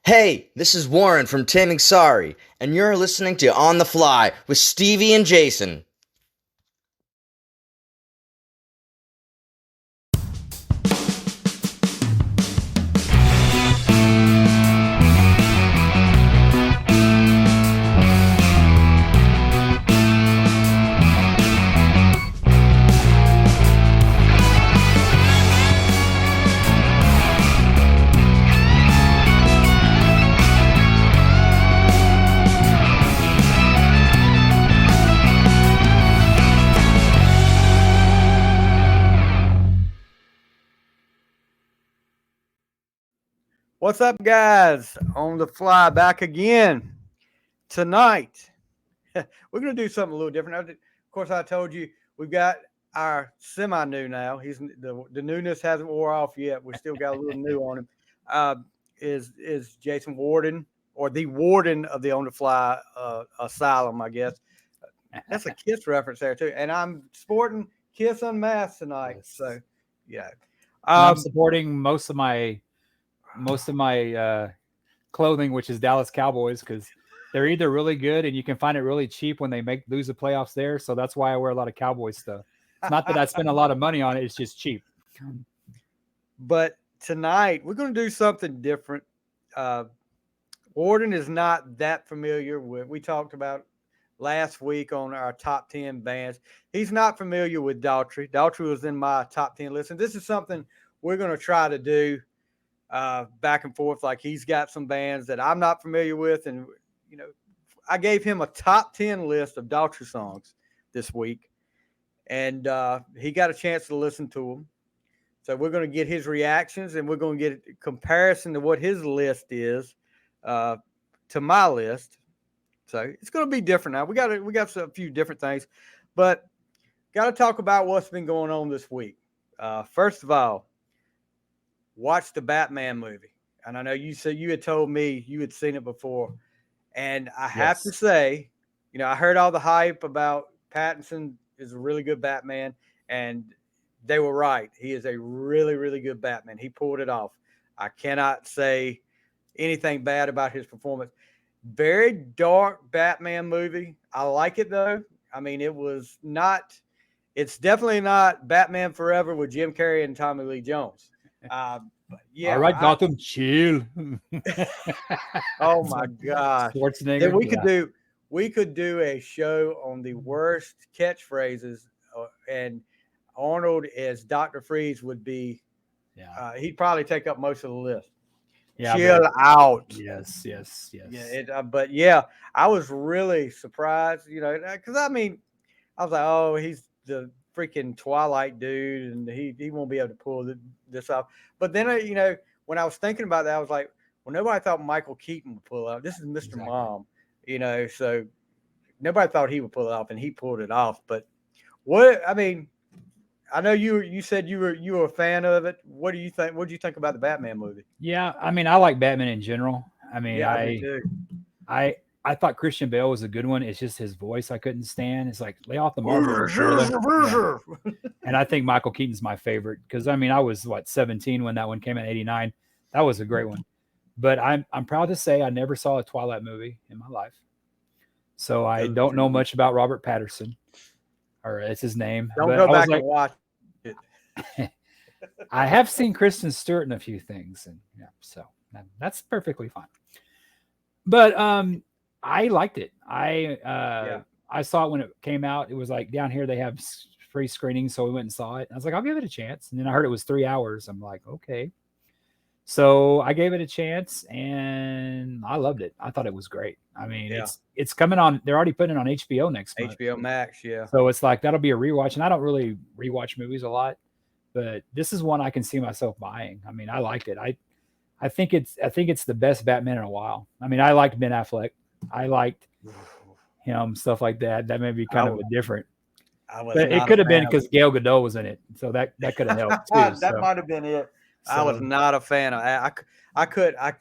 Hey, this is Warren from Taming Sorry, and you're listening to On the Fly with Stevie and Jason. What's up, guys? On the Fly back again tonight. We're going to do something a little different. Of course, I told you we've got our semi-new now. The newness hasn't wore off yet. We still got a little new on him. Is Jason Warden, or the warden of the On the Fly asylum, I guess. That's a Kiss reference there too. And I'm sporting Kiss Unmasked tonight. Yes. So, yeah. I'm supporting most of my clothing, which is Dallas Cowboys, because they're either really good and you can find it really cheap when they lose the playoffs there. So that's why I wear a lot of Cowboys stuff. It's not that I spend a lot of money on it; it's just cheap. But tonight we're going to do something different. Warden is not that familiar with. We talked about last week on our top 10 bands. He's not familiar with Daughtry. Daughtry was in my top 10 list, and this is something we're going to try to do back and forth. Like, he's got some bands that I'm not familiar with, and I gave him a top 10 list of Daughtry songs this week, and he got a chance to listen to them. So we're going to get his reactions, and we're going to get a comparison to what his list is to my list. So it's going to be different now. We got a few different things, but got to talk about what's been going on this week. First of all, watch the Batman movie. And I know you said you had told me you had seen it before. And I have to say, I heard all the hype about Pattinson is a really good Batman, and they were right. He is a really, really good Batman. He pulled it off. I cannot say anything bad about his performance. Very dark Batman movie. I like it, though. I mean, it's definitely not Batman Forever with Jim Carrey and Tommy Lee Jones. But yeah. All right, Gotham, chill. Oh my gosh. Schwarzenegger. Then we could do a show on the worst catchphrases, and Arnold as Dr. Freeze would be. Yeah. He'd probably take up most of the list. Yeah, chill out. Yes. Yeah, but yeah, I was really surprised, because I was like, oh, he's the freaking Twilight dude, and he won't be able to pull this off. But then, when I was thinking about that, I was like, well, nobody thought Michael Keaton would pull it off. This is Mr. Exactly. Mom, so nobody thought he would pull it off, and he pulled it off. But I know you said you were a fan of it. What do you think? What did you think about the Batman movie? Yeah, I like Batman in general. I thought Christian Bale was a good one. It's just his voice I couldn't stand. It's like, lay off the marble. And I think Michael Keaton's my favorite because I was 17 when that one came in '89. That was a great one. But I'm proud to say I never saw a Twilight movie in my life, so I don't know much about Robert Pattinson, or it's his name. Don't go back and watch it. I have seen Kristen Stewart in a few things, and so that's perfectly fine. But I liked it. I saw it when it came out. It was like down here they have free screenings, so we went and saw it. I was like, I'll give it a chance. And then I heard it was 3 hours. I'm like, okay. So I gave it a chance, and I loved it. I thought it was great. It's coming on. They're already putting it on HBO next month. HBO Max, yeah. So it's like that'll be a rewatch, and I don't really rewatch movies a lot, but this is one I can see myself buying. I liked it. I think it's the best Batman in a while. I liked Ben Affleck. I liked him, stuff like that. That may be kind of a different. But it could have been because Gal Gadot was in it, so that could have helped too. That might have been it. So, I was not a fan of. I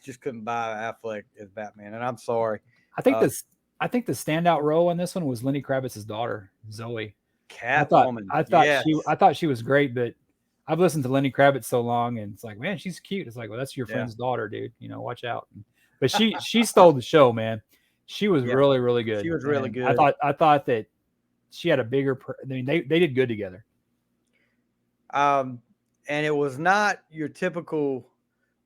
just couldn't buy Affleck as Batman, and I'm sorry. I think the standout role in this one was Lenny Kravitz's daughter, Zoe. Catwoman. I thought she was great, but I've listened to Lenny Kravitz so long, and it's like, man, she's cute. It's like, well, that's your friend's daughter, dude. Watch out. But she stole the show, man. She was Yeah. really, really good. She was really And good. I thought that she had a bigger. I mean, they did good together. And it was not your typical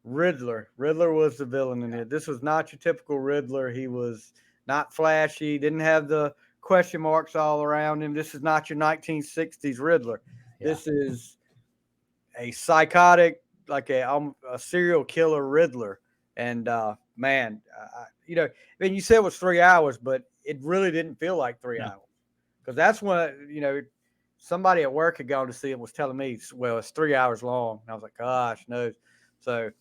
Riddler. Riddler was the villain in it. This was not your typical Riddler. He was not flashy, didn't have the question marks all around him. This is not your 1960s Riddler. Yeah. This is a psychotic, like a serial killer Riddler. And man, you know, I mean, you said it was 3 hours, but it really didn't feel like 3 hours, because that's when, you know, somebody at work had gone to see it, was telling me, well, it's 3 hours long. And I was like, gosh, no. So,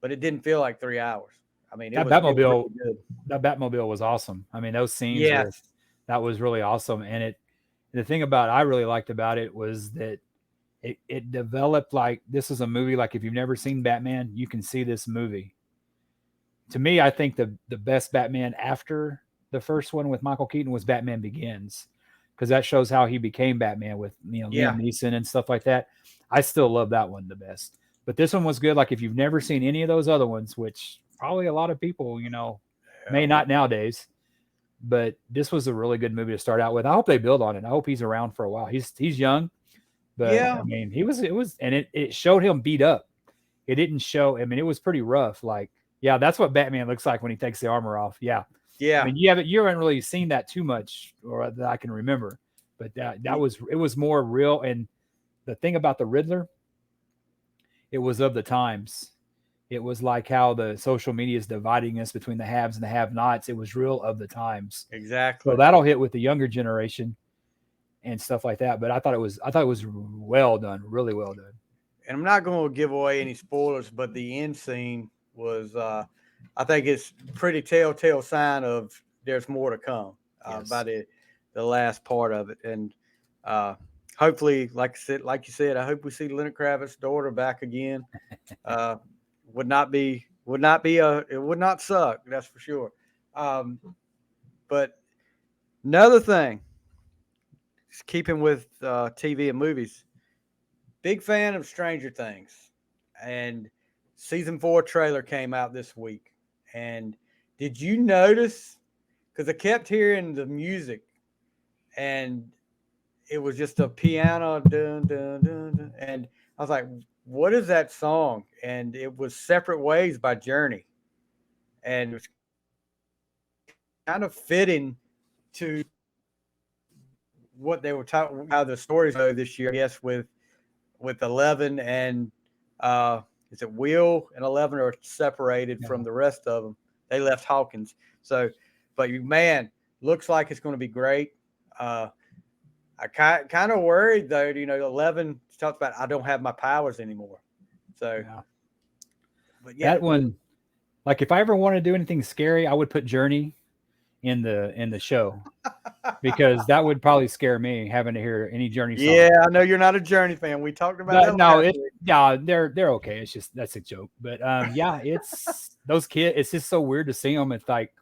but it didn't feel like 3 hours. I mean, it was really good. That Batmobile was awesome. I mean, those scenes Yes. that was really awesome. And the thing about I really liked about it was that it developed like this is a movie. Like if you've never seen Batman, you can see this movie. To me, I think the best Batman after the first one with Michael Keaton was Batman Begins, because that shows how he became Batman with Liam Neeson and stuff like that. I still love that one the best. But this one was good. Like if you've never seen any of those other ones, which probably a lot of people, may not nowadays, but this was a really good movie to start out with. I hope they build on it. I hope he's around for a while. He's young, but I mean, it showed him beat up. It didn't show. I mean, it was pretty rough. Like, yeah, that's what Batman looks like when he takes the armor off. Yeah. Yeah. I mean, you haven't really seen that too much, or that I can remember, but it was more real. And the thing about the Riddler, it was of the times. It was like how the social media is dividing us between the haves and the have-nots. It was real of the times. Exactly. So that'll hit with the younger generation and stuff like that. But I thought it was well done, really well done. And I'm not going to give away any spoilers, but the end scene was, I think it's pretty telltale sign of there's more to come by the last part of it. And hopefully, like you said, I hope we see Lenny Kravitz's daughter back again. It would not suck. That's for sure. But another thing, just keeping with TV and movies, big fan of Stranger Things, and season 4 trailer came out this week. And did you notice? Because I kept hearing the music, and it was just a piano, dun, dun, dun, dun, and I was like, what is that song? And it was Separate Ways by Journey. And it was kind of fitting to what they were talking, how the stories go this year, I guess, with 11 and is it Will and 11 are separated from the rest of them. They left Hawkins. So, but man, looks like it's going to be great. I kind of worried though, 11 talks about, I don't have my powers anymore. So, but that one, like if I ever want to do anything scary, I would put Journey in the show, because that would probably scare me, having to hear any Journey song. Yeah, I know you're not a Journey fan. We talked about that. They're okay. It's just, that's a joke. But it's those kids. It's just so weird to see them. It's like,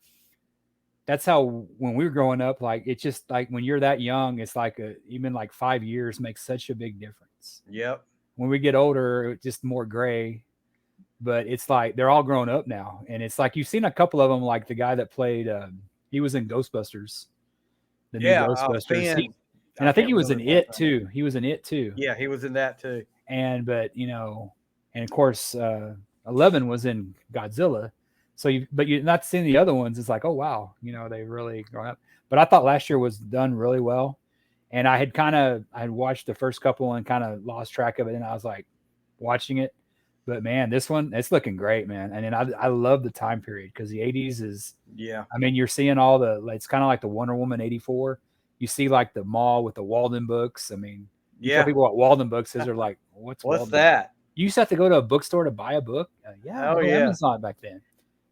that's how when we were growing up, like it's just like when you're that young, it's like even like 5 years makes such a big difference. Yep. When we get older, it's just more gray. But it's like they're all grown up now, and it's like you've seen a couple of them, like the guy that played. He was in Ghostbusters. The new Ghostbusters. And I think he was in It too. He was in It too. Yeah, he was in that too. And of course, 11 was in Godzilla. So but you're not seeing the other ones. It's like, oh wow, they really grown up. But I thought last year was done really well. And I had watched the first couple and kind of lost track of it, and I was like watching it. But man, this one, it's looking great, man. And then I love the time period, because the 80s is, I mean, you're seeing it's kind of like the Wonder Woman 84. You see like the mall with the Walden books. I mean, you tell people what Walden books is, they're like, what's that? You used to have to go to a bookstore to buy a book. Amazon back then.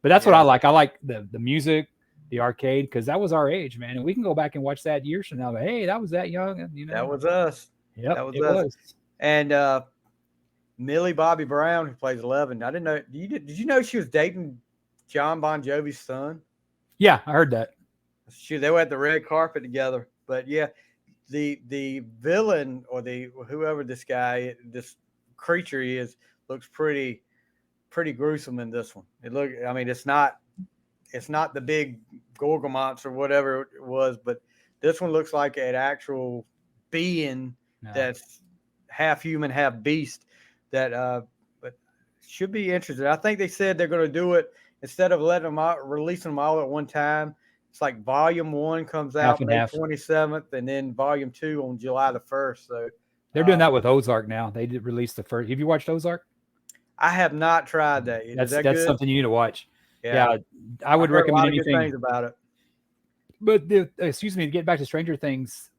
But that's what I like. I like the music, the arcade, because that was our age, man. And we can go back and watch that years from now. But hey, that was that young. That was us. Yep, that was us. And Millie Bobby Brown, who plays 11. I didn't know. Did you know she was dating John Bon Jovi's son? Yeah, I heard that. They were at the red carpet together. But yeah, the villain, or whoever this creature is, looks pretty gruesome in this one. It's not it's not the big Gorgomonts or whatever it was, but this one looks like an actual being that's half human, half beast. That but should be interesting. I think they said they're going to do it instead of letting them out, releasing them all at one time. It's like Volume 1 comes out May 27th, and then Volume 2 on July the 1st. So they're doing that with Ozark now. They did release the first. Have you watched Ozark? I have not tried that. That's good? Something you need to watch. Yeah, I would recommend anything. Good things about it. But to get back to Stranger Things,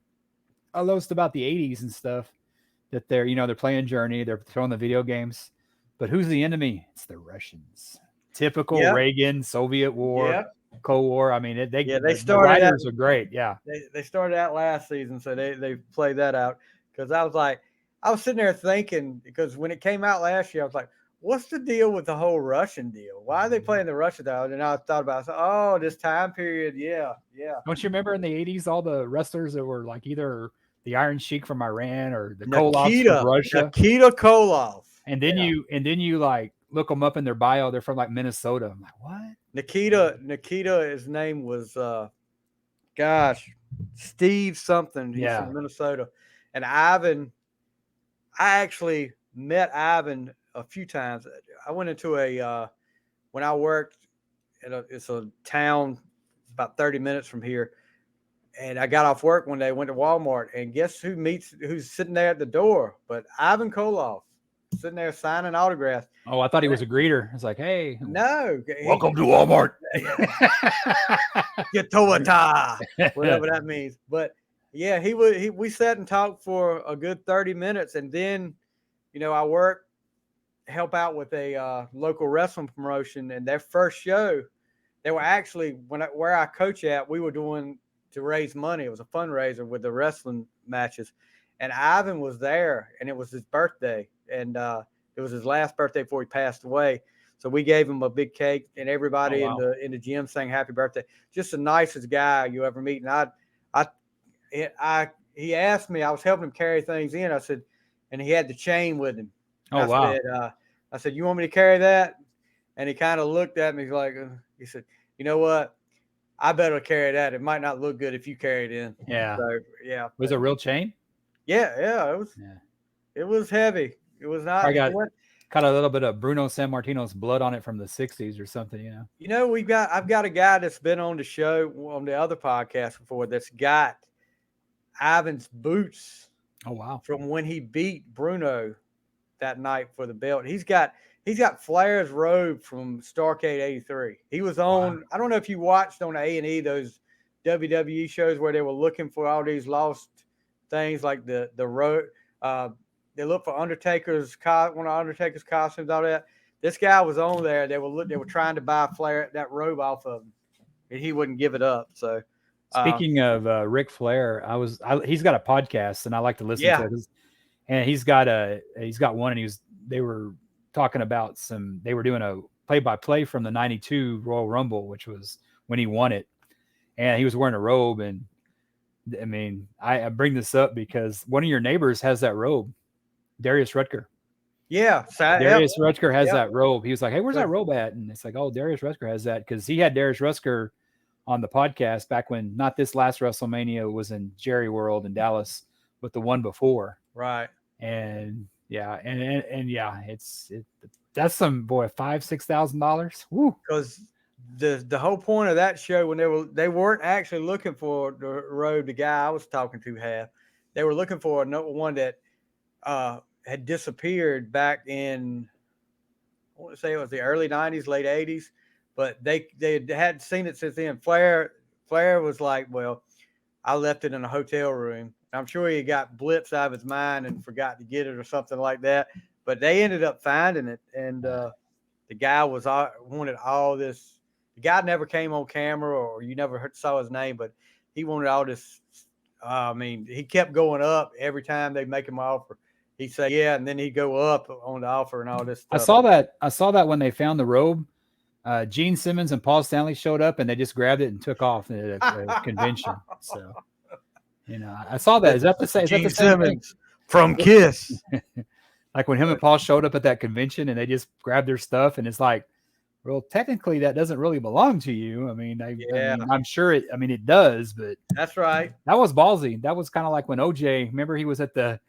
I lost about the 80s and stuff. That they're playing Journey, they're throwing the video games, but who's the enemy? It's the Russians. Typical Reagan, Soviet War, Cold War. I mean, they started. The writers are great. Yeah, they started out last season, so they played that out. Because I was sitting there thinking, because when it came out last year, I was like, what's the deal with the whole Russian deal? Why are they playing the Russian out? And I thought about it. Oh, this time period. Yeah. Don't you remember in the 80s, all the wrestlers that were like either the Iron Sheik from Iran or the Koloffs from Russia? Nikita Koloff. And then you like look them up in their bio. They're from like Minnesota. I'm like, what? Nikita, his name was, Steve something. He's from Minnesota. And Ivan, I actually met Ivan a few times. I went into when I worked it's a town about 30 minutes from here, and I got off work one day, went to Walmart, and guess who's sitting there at the door but Ivan Koloff, sitting there signing autographs. Oh, I thought he was a greeter. It's like, hey, no, welcome to Walmart. Getowata, whatever that means. But yeah, we sat and talked for a good 30 minutes, and then I help out with a local wrestling promotion, and their first show, they were actually where I coach at, we were doing to raise money. It was a fundraiser with the wrestling matches, and Ivan was there, and it was his birthday, and it was his last birthday before he passed away. So we gave him a big cake, and everybody in the gym sang happy birthday. Just the nicest guy you ever meet. And he asked me, I was helping him carry things in. I said, and he had the chain with him. I said, you want me to carry that? And he kind of looked at me he said, you know what? I better carry that. It might not look good if you carry it in. Yeah. So, yeah. Was it a real chain? Yeah. It was heavy. It was not. I got a little bit of Bruno Sammartino's blood on it from the 60s or something, I've got a guy that's been on the show on the other podcast before that's got Ivan's boots. Oh, wow. From when he beat Bruno that night for the belt. He's got Flair's robe from Starrcade 83. He was on, I don't know if you watched on A&E those WWE shows where they were looking for all these lost things like the robe. They looked for one of Undertaker's costumes, all that. This guy was on there. They were trying to buy Flair that robe off of him, and he wouldn't give it up. So speaking of Ric Flair, he's got a podcast, and I like to listen to it. And he's got one, and they were talking about they were doing a play-by-play from the 92 Royal Rumble, which was when he won it. And he was wearing a robe. And I mean, I bring this up because one of your neighbors has that robe, Darius Rutger. Yeah. Darius Rutger has that robe. He was like, hey, where's that robe at? And it's like, oh, Darius Rutger has that. Cause he had Darius Rutger on the podcast back when, not this last WrestleMania, was in Jerry World in Dallas, but the one before. Right. And that's some $5,000-$6,000. Woo. Because the whole point of that show, when they weren't actually looking for the robe, the guy I was talking to had, they were looking for one that had disappeared back in, I want to say it was the early 90s, late 80s, but they hadn't seen it since then. Flair was like, well, I left it in a hotel room. I'm sure he got blips out of his mind and forgot to get it or something like that. But they ended up finding it, and the guy wanted all this. The guy never came on camera, or you never saw his name, but he wanted all this. He kept going up every time they make him an offer. He'd say, yeah, and then he'd go up on the offer and all this stuff. I saw that when they found the robe. Gene Simmons and Paul Stanley showed up, and they just grabbed it and took off at a convention. So, I saw that. Is that the same? Gene Simmons from Kiss. Like when him and Paul showed up at that convention, and they just grabbed their stuff, and it's like, well, technically that doesn't really belong to you. I mean, Yeah. I'm sure it. I mean, it does, but That's right. that was ballsy. That was kind of like when OJ. Remember, he was at the.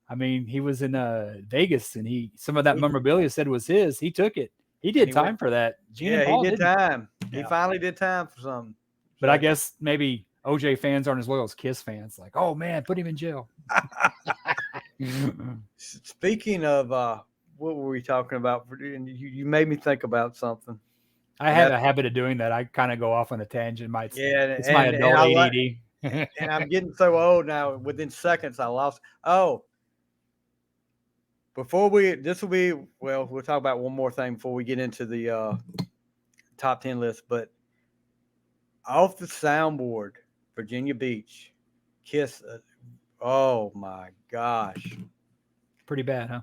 I mean, he was in Vegas, and some of that memorabilia said was his. He took it. He did time for that. Gene and Yeah, Paul he did didn't. time. He Yeah. finally did time for something. But I guess maybe OJ fans aren't as loyal as Kiss fans. Like, oh man, put him in jail. Speaking of what were we talking about? You made me think about something. I have a habit of doing that. I kind of go off on a tangent. It's my and adult ADD. And I'm getting so old now. Within seconds, I lost. Oh, we'll talk about one more thing before we get into the top 10 list. But off the soundboard, Virginia Beach, Kiss. Oh my gosh, Pretty bad, huh?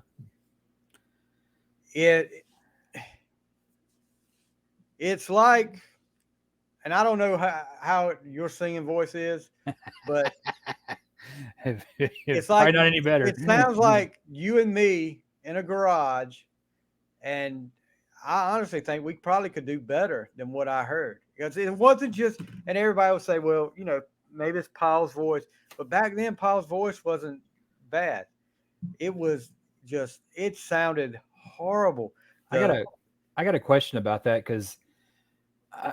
It's like, and I don't know how your singing voice is, but it's like not any better. It sounds like you and me in a garage, and I honestly think we probably could do better than what I heard, because it wasn't just. And everybody would say, well, maybe it's Paul's voice, but back then Paul's voice wasn't bad. It was just, it sounded horrible. I got a question about that, because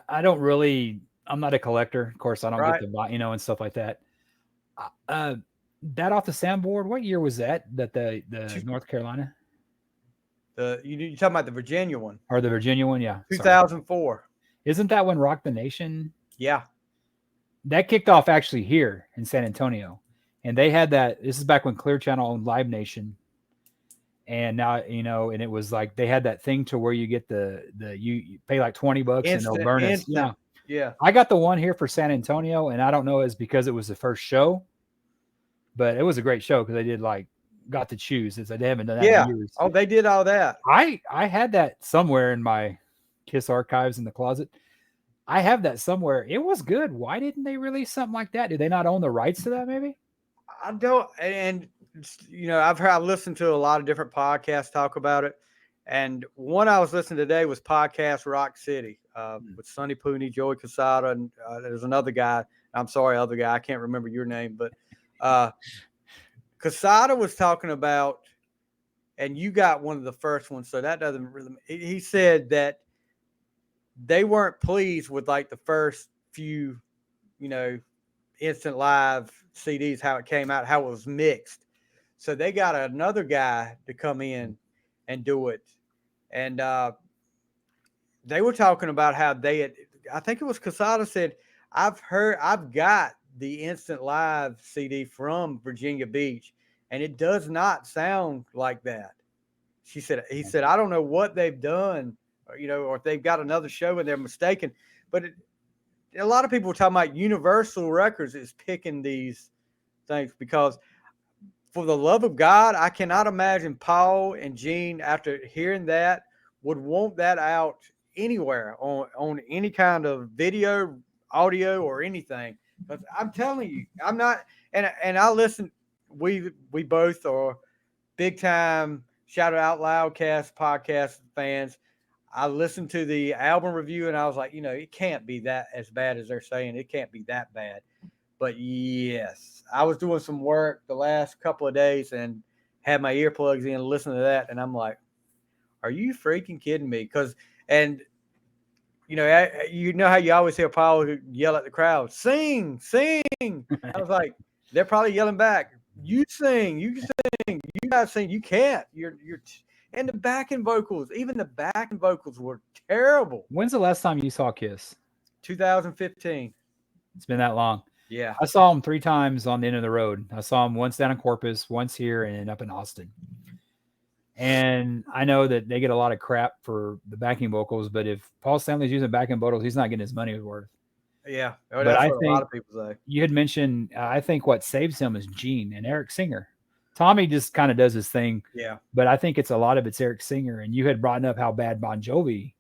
I don't really. I'm not a collector, of course. I don't get to buy, and stuff like that. That off the soundboard. What year was that? That the North Carolina. You talking about the Virginia one or the Virginia one? Yeah, 2004. Isn't that when Rock the Nation? Yeah, that kicked off actually here in San Antonio, and they had that. This is back when Clear Channel owned Live Nation. And now, and it was like they had that thing to where you get you pay like $20 and they'll burn it. Yeah. I got the one here for San Antonio, and I don't know, it's because it was the first show, but it was a great show because they got to choose. They haven't done that in years. Oh, they did all that. I had that somewhere in my Kiss archives in the closet. I have that somewhere. It was good. Why didn't they release something like that? Did they not own the rights to that? Maybe. I don't. And I've listened to a lot of different podcasts talk about it, and one I was listening to today was Podcast Rock City with Sonny Pooney, Joey Casada, and there's another guy. I'm sorry, other guy. I can't remember your name, but Casada was talking about, and you got one of the first ones, so that doesn't really. He said that they weren't pleased with the first few, Instant Live CDs, how it came out, how it was mixed. So they got another guy to come in and do it. And they were talking about how I think it was Casada said, I've got the Instant Live CD from Virginia Beach, and it does not sound like that. He said, I don't know what they've done, or if they've got another show and they're mistaken. But a lot of people were talking about Universal Records is picking these things, because for the love of God, I cannot imagine Paul and Gene, after hearing that, would want that out anywhere on any kind of video, audio, or anything. But I'm telling you, I'm not. And I listen. We both are big time Shout It Out Loudcast podcast fans. I listened to the album review and I was like, it can't be that as bad as they're saying. It can't be that bad. But yes, I was doing some work the last couple of days and had my earplugs in, listening to that, and I'm like, are you freaking kidding me? And how you always hear Paul yell at the crowd, sing, sing. I was like, they're probably yelling back, you sing, you guys sing, you can't. And the backing vocals, even the backing vocals were terrible. When's the last time you saw Kiss? 2015. It's been that long. Yeah. I saw them 3 times on the end of the road. I saw them once down in Corpus, once here, and up in Austin. And I know that they get a lot of crap for the backing vocals, but if Paul Stanley's using backing vocals, he's not getting his money's worth. Yeah. But that's I what think a lot of people say. You had mentioned, I think what saves him is Gene and Eric Singer. Tommy just kind of does his thing. Yeah. But I think a lot of it's Eric Singer. And you had brought up how bad Bon Jovi,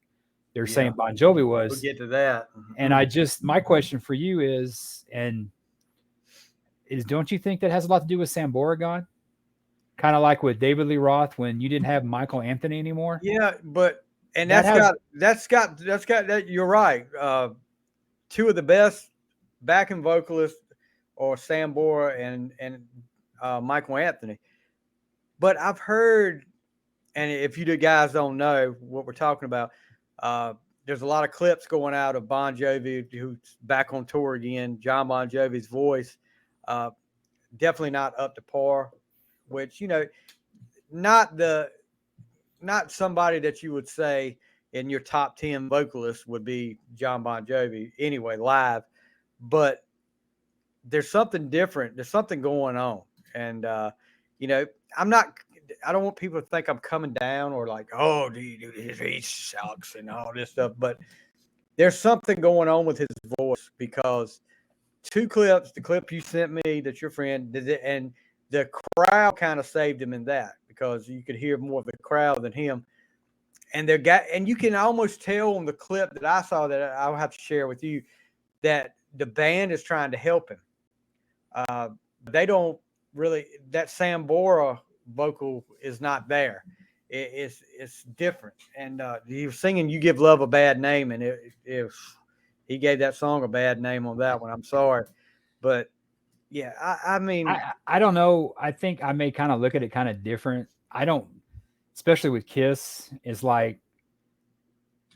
they're saying Bon Jovi was. We'll get to that. And my question for you is don't you think that has a lot to do with Sam Beauregard? Kind of like with David Lee Roth when you didn't have Michael Anthony anymore? Yeah, but And That has that's got that. You're right. Two of the best backing vocalists or Sam Bora and Michael Anthony. But I've heard, and if you guys don't know what we're talking about, there's a lot of clips going out of Bon Jovi, who's back on tour again. John Bon Jovi's voice, definitely not up to par. Which not somebody that you would say in your top 10 vocalists would be John Bon Jovi anyway live, but there's something different. There's something going on, and I don't want people to think I'm coming down or like, oh, dude, he sucks and all this stuff. But there's something going on with his voice because two clips, the clip you sent me that your friend did it, and the crowd kind of saved him in that because you could hear more of the crowd than him. And you can almost tell on the clip that I saw that I'll have to share with you that the band is trying to help him. They don't really, that Sam Bora vocal is not there. It's different. And he was singing "You Give Love a Bad Name," and he gave that song a bad name on that one. I'm sorry, but yeah, I mean, I don't know. I think I may kind of look at it kind of different. I don't, especially with Kiss, is like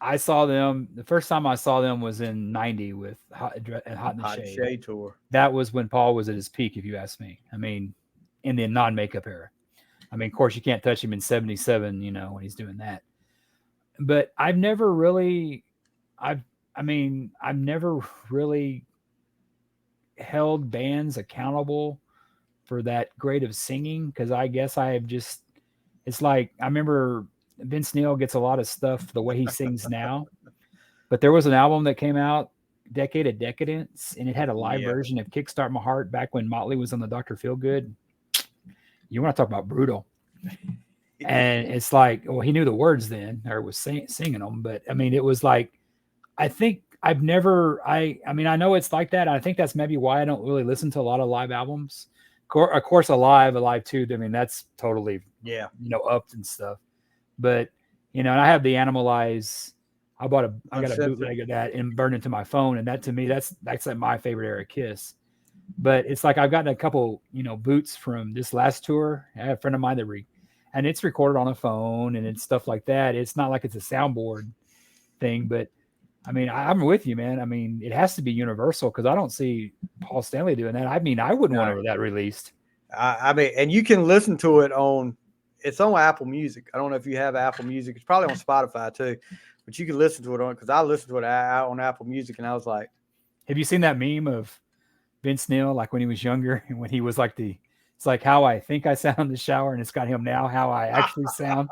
I saw them. The first time I saw them was in '90 with Hot in the Shade tour. That was when Paul was at his peak, if you ask me. I mean, in the non-makeup era. I mean, of course, you can't touch him in '77, when he's doing that. But I've never really held bands accountable for that grade of singing because I guess I have just, it's like, I remember Vince Neil gets a lot of stuff the way he sings now, but there was an album that came out, Decade of Decadence, and it had a live version of Kickstart My Heart back when Motley was on the Dr. Feelgood. You want to talk about brutal. And it's like, well, he knew the words then, or was singing them, but I mean, it was like, I think I've never, I know it's like that. I think that's maybe why I don't really listen to a lot of live albums. Of course, Alive too. I mean, that's totally, upped and stuff. But, and I have the Animalize. I got a bootleg of that and burned it to my phone. And that, to me, that's like my favorite era Kiss. But it's like, I've gotten a couple, boots from this last tour. I have a friend of mine and it's recorded on a phone and it's stuff like that. It's not like it's a soundboard thing, but I mean, I'm with you, man. I mean, it has to be universal because I don't see Paul Stanley doing that. I mean, I wouldn't want that released. I mean, and you can listen to it it's on Apple Music. I don't know if you have Apple Music. It's probably on Spotify too, but you can listen to it because I listened to it out on Apple Music and I was like, have you seen that meme of Vince Neil, like when he was younger and when he was like it's like how I think I sound in the shower, and it's got him now how I actually sound.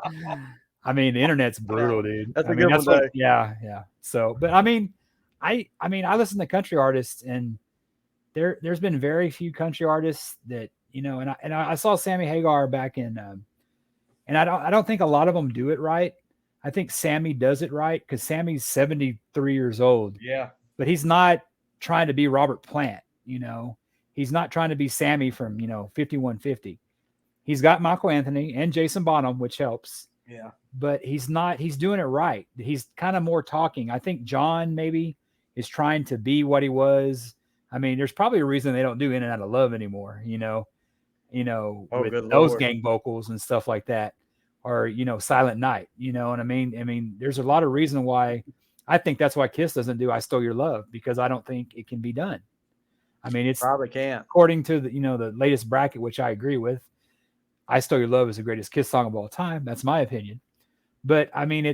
I mean, the internet's brutal, dude. That's a good one. Yeah. So, but I mean, I listen to country artists, and there's been very few country artists that and I saw Sammy Hagar back in, and I don't think a lot of them do it right. I think Sammy does it right because Sammy's 73 years old. Yeah, but he's not trying to be Robert Plant. He's not trying to be Sammy from 5150. He's got Michael Anthony and Jason Bonham, which helps. Yeah. But he's doing it right. He's kind of more talking. I think John maybe is trying to be what he was. I mean, there's probably a reason they don't do In and Out of Love anymore, with those gang vocals and stuff like that, or, Silent Night, and I mean, there's a lot of reason why I think that's why Kiss doesn't do I Stole Your Love, because I don't think it can be done. I mean, it's probably can't. According to the latest bracket, which I agree with, I Stole Your Love is the greatest Kiss song of all time. That's my opinion. But I mean,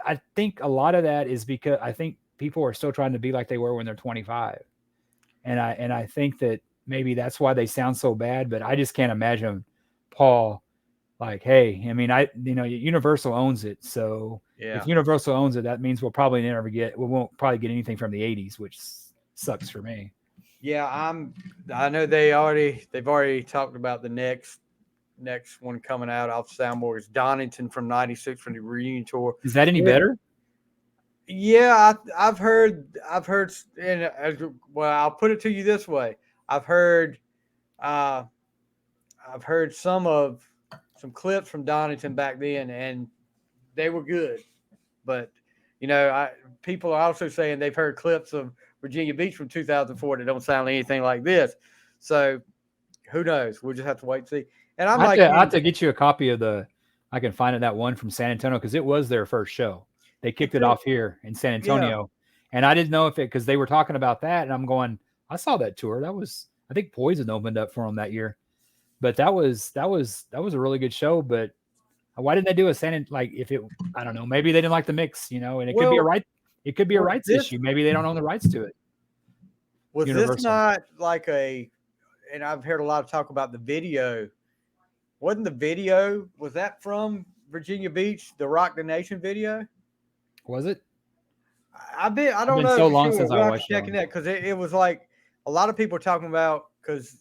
I think a lot of that is because I think people are still trying to be like they were when they're 25. And I think that maybe that's why they sound so bad, but I just can't imagine Paul like, hey, I mean, Universal owns it. So if Universal owns it, that means we won't probably get anything from the 80s, which sucks for me. Yeah, I know they've already talked about the next one coming out off Soundboard is Donington from '96 from the reunion tour. Is that any better? Yeah, I've heard, and I'll put it to you this way: I've heard some clips from Donington back then, and they were good. But people are also saying they've heard clips of Virginia Beach from 2004 that don't sound anything like this. So who knows? We'll just have to wait and see. And I'm I have to get you a copy of I can find that one from San Antonio because it was their first show. They kicked it off here in San Antonio. Yeah. And I didn't know because they were talking about that. And I'm going, I saw that tour. I think Poison opened up for them that year. But that was a really good show. But why didn't they do I don't know, maybe they didn't like the mix, and it could be a rights issue. Maybe they don't own the rights to it. Was Universal. This not like and I've heard a lot of talk about the video. Wasn't the video, was that from Virginia Beach, the Rock the Nation video? Was it? I don't know. So long since I watched checking that because it was like a lot of people are talking about because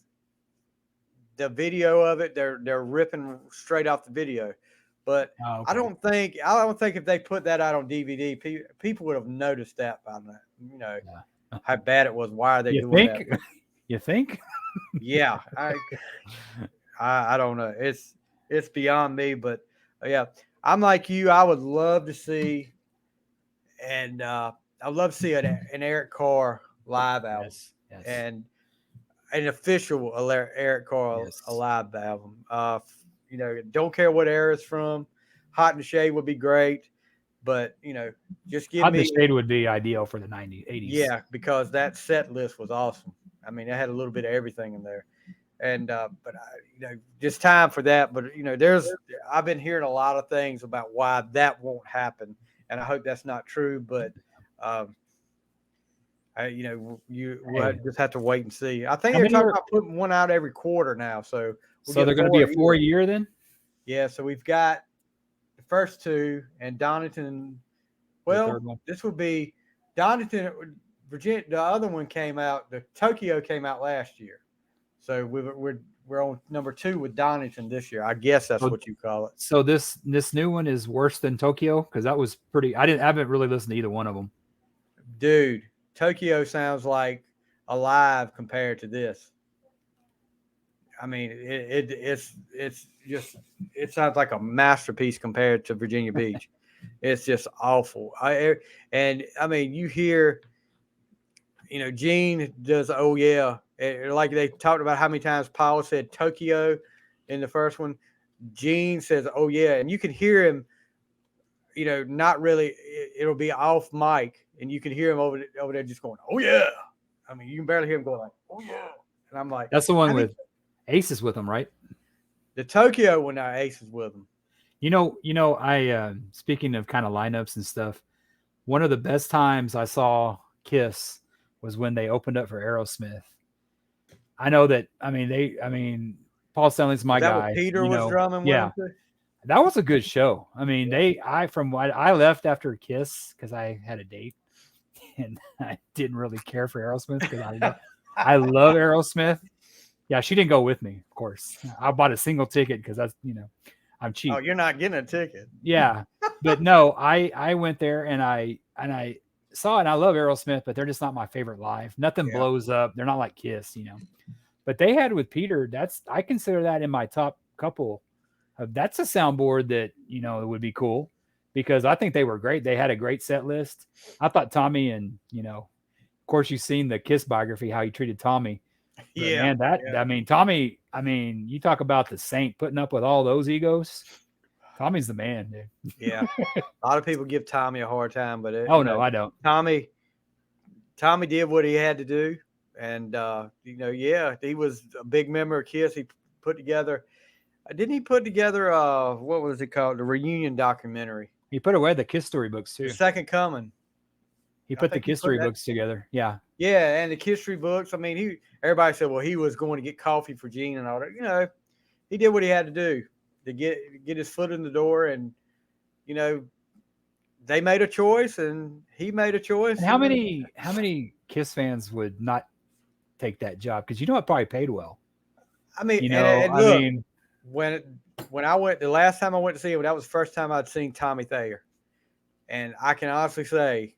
the video of it, they're ripping straight off the video. But okay. I don't think if they put that out on DVD, people would have noticed that by now. How bad it was. Why are they doing that? You think? Yeah, I don't know. It's beyond me, but yeah, I'm like you. I would love to see, and I'd love to see an Eric Carr live album and an official Eric Carr live album. Don't care what era it's from. Hot in the Shade would be great, but just give Hot me. in the Shade would be ideal for the 80s. Yeah, because that set list was awesome. I mean, it had a little bit of everything in there, and but just time for that. But I've been hearing a lot of things about why that won't happen, and I hope that's not true. But we'll just have to wait and see. I think they're talking about putting one out every quarter now. So they're going to be a 4-year then? Yeah. So we've got the first two and Donington. Well, this would be Donington, Virginia. The other one came out. The Tokyo came out last year. So we're on number 2 with Donington this year. I guess that's what you call it. So this new one is worse than Tokyo because that was pretty. I haven't really listened to either one of them. Dude, Tokyo sounds like alive compared to this. I mean, it sounds like a masterpiece compared to Virginia Beach. It's just awful. I mean, you hear, Gene does, oh yeah, like they talked about how many times Paul said Tokyo in the first one. Gene says, oh yeah, and you can hear him. Not really. It'll be off mic, and you can hear him over there just going, oh yeah. I mean, you can barely hear him going like, oh yeah. And I'm like, that's the one with Aces with him, right? The Tokyo one, now Aces with him. I speaking of kind of lineups and stuff, one of the best times I saw Kiss was when they opened up for Aerosmith. I know that. I mean, Paul Stanley's my guy. What Peter was drumming. Yeah, that was a good show. I mean, I left after Kiss because I had a date, and I didn't really care for Aerosmith because I love Aerosmith. Yeah, she didn't go with me, of course. I bought a single ticket because that's I'm cheap. Oh, you're not getting a ticket. Yeah, but no, I went there and I saw it. And I love Aerosmith, but they're just not my favorite live. Nothing blows up. They're not like Kiss, But they had with Peter. I consider that in my top couple. That's a soundboard that would be cool because I think they were great. They had a great set list. I thought Tommy and of course you've seen the Kiss biography how he treated Tommy. But man, I mean, Tommy, you talk about the saint putting up with all those egos. Tommy's the man, dude. Yeah. A lot of people give Tommy a hard time, but no, I don't. Tommy did what he had to do. And, he was a big member of Kiss. He put together, didn't he put together, what was it called? The reunion documentary. He put away the Kiss storybooks too. The Second Coming. He put the Kiss storybooks together. Yeah. Yeah, and the Kiss storybooks. I mean, everybody said, well, he was going to get coffee for Gene and all that. He did what he had to do to get his foot in the door, and they made a choice, and he made a choice. And how many Kiss fans would not take that job? Because it probably paid well. I mean, and look, when I went the last time I went to see him, that was the first time I'd seen Tommy Thayer, and I can honestly say,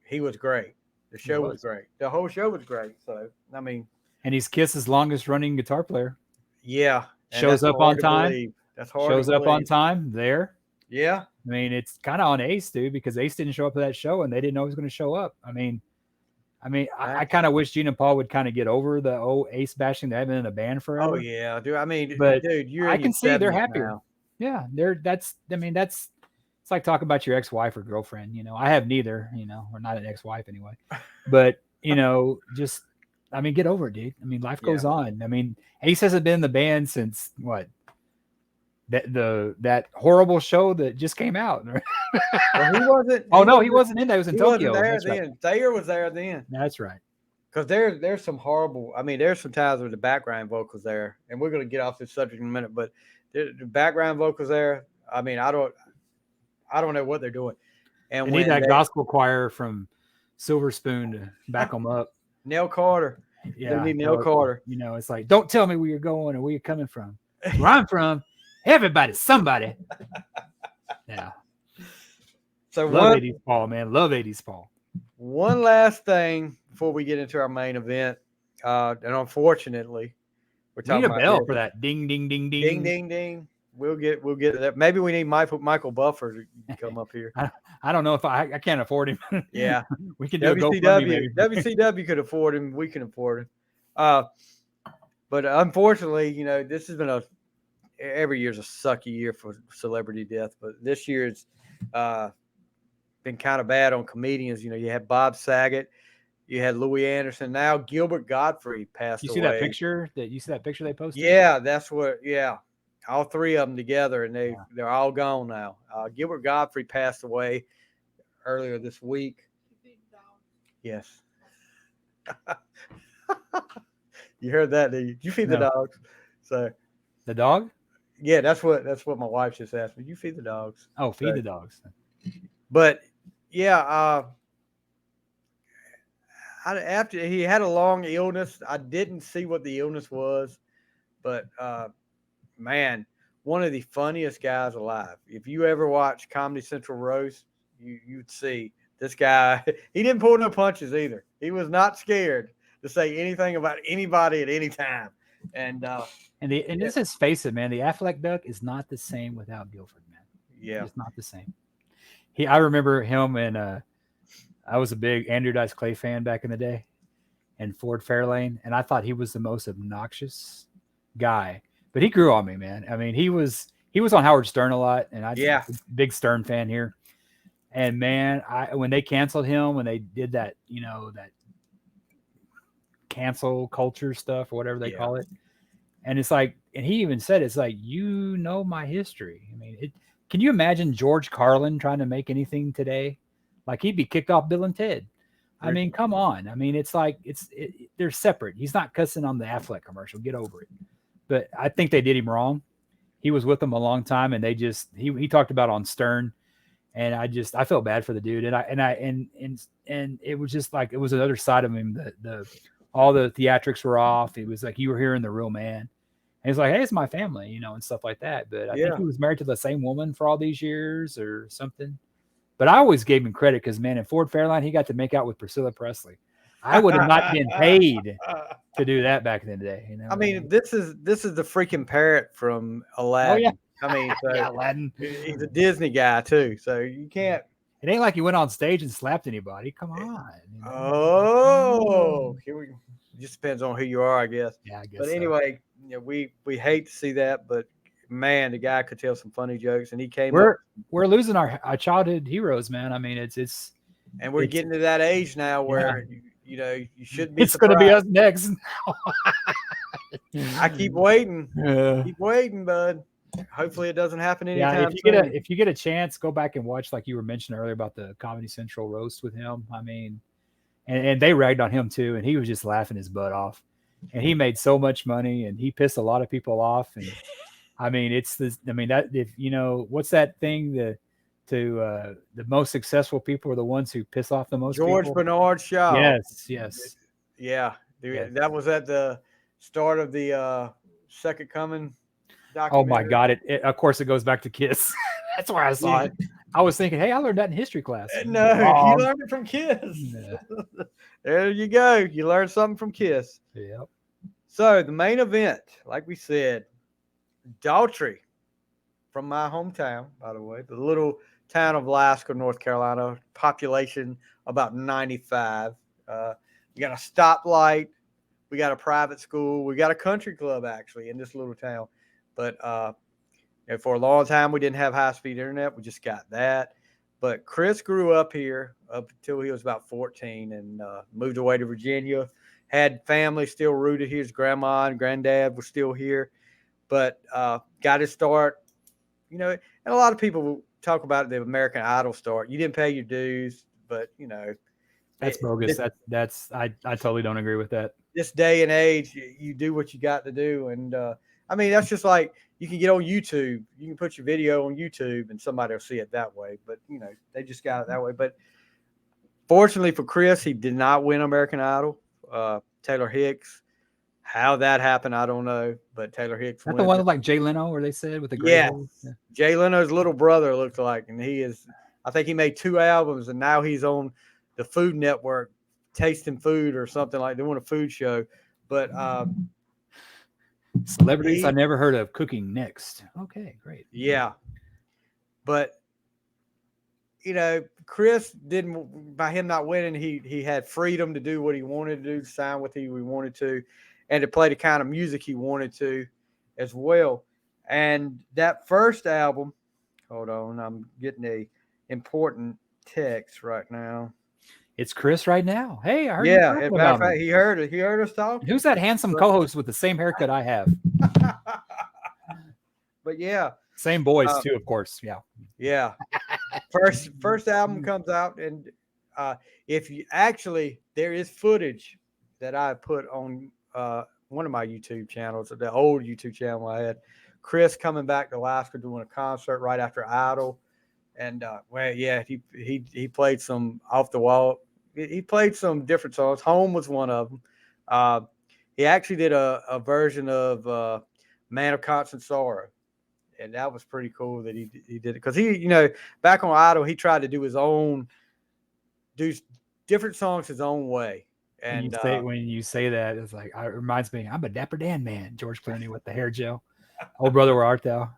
he was great. The show was great. The whole show was great. So, I mean. And he's Kiss's longest running guitar player. Yeah. Shows up on time. That's hard. Shows up on time there. Yeah. I mean, it's kind of on Ace, dude, because Ace didn't show up to that show and they didn't know he was going to show up. I kind of wish Gene and Paul would kind of get over the Ace bashing. They haven't been in a band forever. Oh yeah, dude. I mean, But dude, you're I in can your see they're 70s happier. now. Yeah, it's like talking about your ex-wife or girlfriend. I have neither. We're not an ex-wife anyway. But just get over it, dude. Life goes on. Ace hasn't been in the band since what? That horrible show that just came out. Well, he wasn't. He wasn't in that. He was in Tokyo. Wasn't there That's then. right. Thayer was there then. That's right. Because there's some horrible. There's some times with the background vocals there, and we're gonna get off this subject in a minute. But the background vocals there. I don't know what they're doing. And they need that gospel choir from Silver Spoon to back them up. Nell Carter. Yeah, they need Nell Carter. It's like, don't tell me where you're going or where you're coming from. Where I'm from, everybody's somebody. Yeah. So love 80s Paul, man. Love 80s Paul. One last thing before we get into our main event, and unfortunately, we need a bell for that. Ding, ding, ding, ding, ding, ding, ding. We'll get that. Maybe we need Michael Buffer to come up here. I don't know if I can't afford him. Yeah, we can do WCW. WCW could afford him. We can afford him. But unfortunately, this has been every year's a sucky year for celebrity death. But this year's been kind of bad on comedians. You had Bob Saget, you had Louis Anderson. Now Gilbert Gottfried passed away. You see that picture they posted? Yeah, that's what. Yeah. All three of them together, and they're all gone now. Gilbert Gottfried passed away earlier this week. Yes. You heard that, did you? You feed the dogs. So the dog? Yeah, that's what my wife just asked me. You feed the dogs. Oh, feed the dogs. But yeah, after he had a long illness, I didn't see what the illness was, but man, one of the funniest guys alive. If you ever watch Comedy Central Roast, you'd see this guy. He didn't pull no punches either. He was not scared to say anything about anybody at any time. And let's face it, man, the Affleck duck is not the same without Guilford, man. Yeah, it's not the same. I remember him, and I was a big Andrew Dice Clay fan back in the day, and Ford Fairlane, and I thought he was the most obnoxious guy. But he grew on me, man. He was on Howard Stern a lot, and I'm a big Stern fan here. And man, when they canceled him, when they did that, that cancel culture stuff or whatever they call it, and it's like, and he even said, it's like, my history. Can you imagine George Carlin trying to make anything today? Like, he'd be kicked off Bill and Ted. Come on. It's like they're separate. He's not cussing on the Affleck commercial. Get over it. But I think they did him wrong. He was with them a long time, and he talked about on Stern, and I felt bad for the dude, and it was just like, it was another side of him. All the theatrics were off. It was like, you were hearing the real man. And he's like, hey, it's my family, and stuff like that. But I think he was married to the same woman for all these years or something. But I always gave him credit because, man, in Ford Fairlane, he got to make out with Priscilla Presley. I would have not been paid to do that back in the day. This is the freaking parrot from Aladdin. Oh, yeah. Aladdin. He's a Disney guy too, so you can't. It ain't like he went on stage and slapped anybody. Come on. Oh, here we go. It just depends on who you are, I guess. Yeah, I guess. But anyway, we hate to see that, but man, the guy could tell some funny jokes, and he came. We're losing our childhood heroes, man. it's. And we're getting to that age now where you should be. It's going to be us next. I keep waiting. Keep waiting, bud. Hopefully it doesn't happen anytime soon. If you get a chance, go back and watch, like you were mentioning earlier about the Comedy Central roast with him. And they ragged on him too, and he was just laughing his butt off. And he made so much money, and he pissed a lot of people off. And that if what's that thing, the most successful people are the ones who piss off the most George people. Bernard Shaw. Yes. Yeah. That was at the start of the Second Coming documentary. Oh my God. Of course it goes back to Kiss. That's where I saw it. I was thinking, hey, I learned that in history class. No, you learned it from Kiss. Yeah. There you go. You learned something from Kiss. Yep. So the main event, like we said, Daughtry from my hometown, by the way, the little town of Lasker, North Carolina, population about 95. We got a stoplight. We got a private school. We got a country club actually in this little town. But for a long time, we didn't have high-speed internet. We just got that. But Chris grew up here up until he was about 14 and moved away to Virginia. Had family still rooted here. His grandma and granddad were still here. But got his start, and a lot of people talk about the American Idol start. You didn't pay your dues, but, That's bogus. I totally don't agree with that. This day and age, you do what you got to do. And that's just like you can get on YouTube. You can put your video on YouTube and somebody will see it that way. But, they just got it that way. But fortunately for Chris, he did not win American Idol. Taylor Hicks, how that happened, I don't know. But Taylor Hicks won. That's the one like Jay Leno, where they said with the gray hair? Yeah. Jay Leno's little brother looked like, and I think he made 2 albums, and now he's on the Food Network, tasting food or something, like doing a food show. But celebrities I never heard of cooking next. Okay, great. Yeah. But Chris didn't, by him not winning, he had freedom to do what he wanted to do, sign with who he wanted to, and to play the kind of music he wanted to as well. And that first album, hold on, I'm getting a important text right now. It's Chris right now. Hey, I heard. Yeah, as a matter of fact, he heard it. He heard us talking. Who's that handsome co-host with the same haircut I have? But yeah, same voice too, of course. Yeah, yeah. First album comes out, and if you actually, there is footage that I put on one of my YouTube channels, the old YouTube channel I had. Chris coming back to Alaska doing a concert right after Idol. And he played some off the wall. He played some different songs. Home was one of them. He actually did a version of Man of Constant Sorrow, and that was pretty cool that he did it, because he back on Idol he tried to do different songs his own way. And when you say that, it's like it reminds me, I'm a Dapper Dan man, George Clooney with the hair gel. Oh brother, where art thou?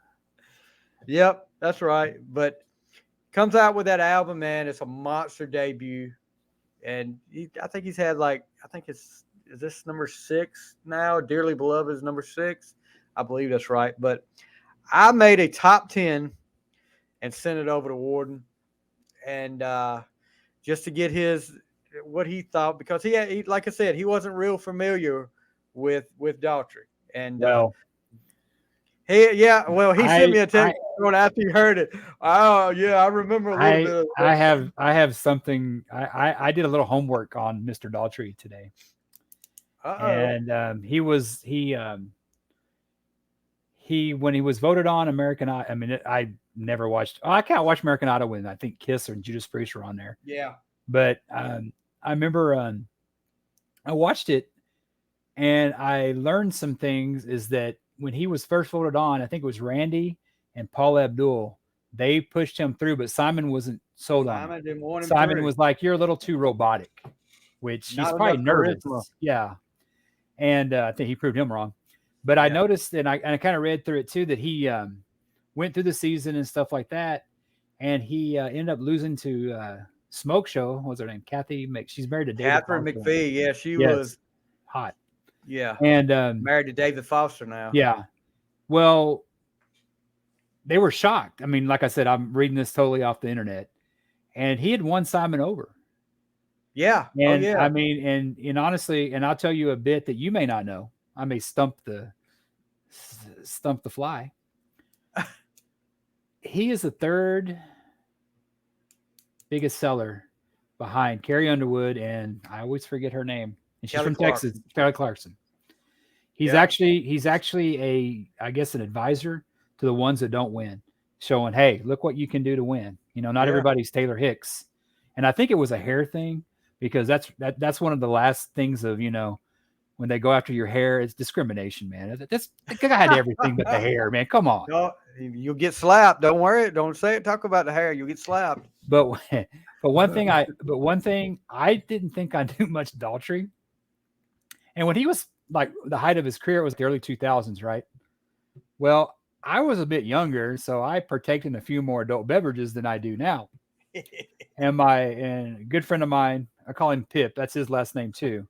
Yep, that's right. But comes out with that album, man. It's a monster debut. And I think he's had is this number 6 now? Dearly Beloved is number 6. I believe that's right. But I made a top 10 and sent it over to Warden. And just to get what he thought, because he like I said, he wasn't real familiar with Daughtry. And he sent me a text after he heard it. Oh yeah, I remember a little bit. I have something. I did a little homework on Mr. Daughtry today. And he when he was voted on American Idol. I mean, I never watched. I can't watch American Idol when I think Kiss or Judas Priest were on there. Yeah, but I remember I watched it, and I learned some things. Is that when he was first voted on, I think it was Randy and Paul Abdul. They pushed him through, but Simon wasn't sold on it. Didn't want him Simon through. Was like, "You're a little too robotic," which he's probably nervous. Charisma. Yeah, and I think he proved him wrong. But I noticed, and I kind of read through it too, that he went through the season and stuff like that, and he ended up losing to Smoke Show. What's her name? Kathy. She's married to David Catherine Foster. McPhee. Yeah, she was hot. Yeah, and married to David Foster now. Yeah, well, they were shocked. I mean, like I said, I'm reading this totally off the internet, and he had won Simon over. Yeah, and I mean, and honestly, and I'll tell you a bit that you may not know. I may stump the fly. He is the third biggest seller behind Carrie Underwood, and I always forget her name. And she's from Texas, Kelly Clarkson. He's actually I guess an advisor to the ones that don't win, showing, hey, look what you can do to win. Not everybody's Taylor Hicks. And I think it was a hair thing, because that's one of the last things of, when they go after your hair, it's discrimination, man. The guy had everything but the hair, man. Come on. No, you'll get slapped. Don't worry. Don't say it. Talk about the hair. You'll get slapped. But one thing I didn't think I knew much Daughtry. And when he was like the height of his career, it was the early 2000s, right? Well, I was a bit younger, so I partake in a few more adult beverages than I do now. And a good friend of mine, I call him Pip. That's his last name too.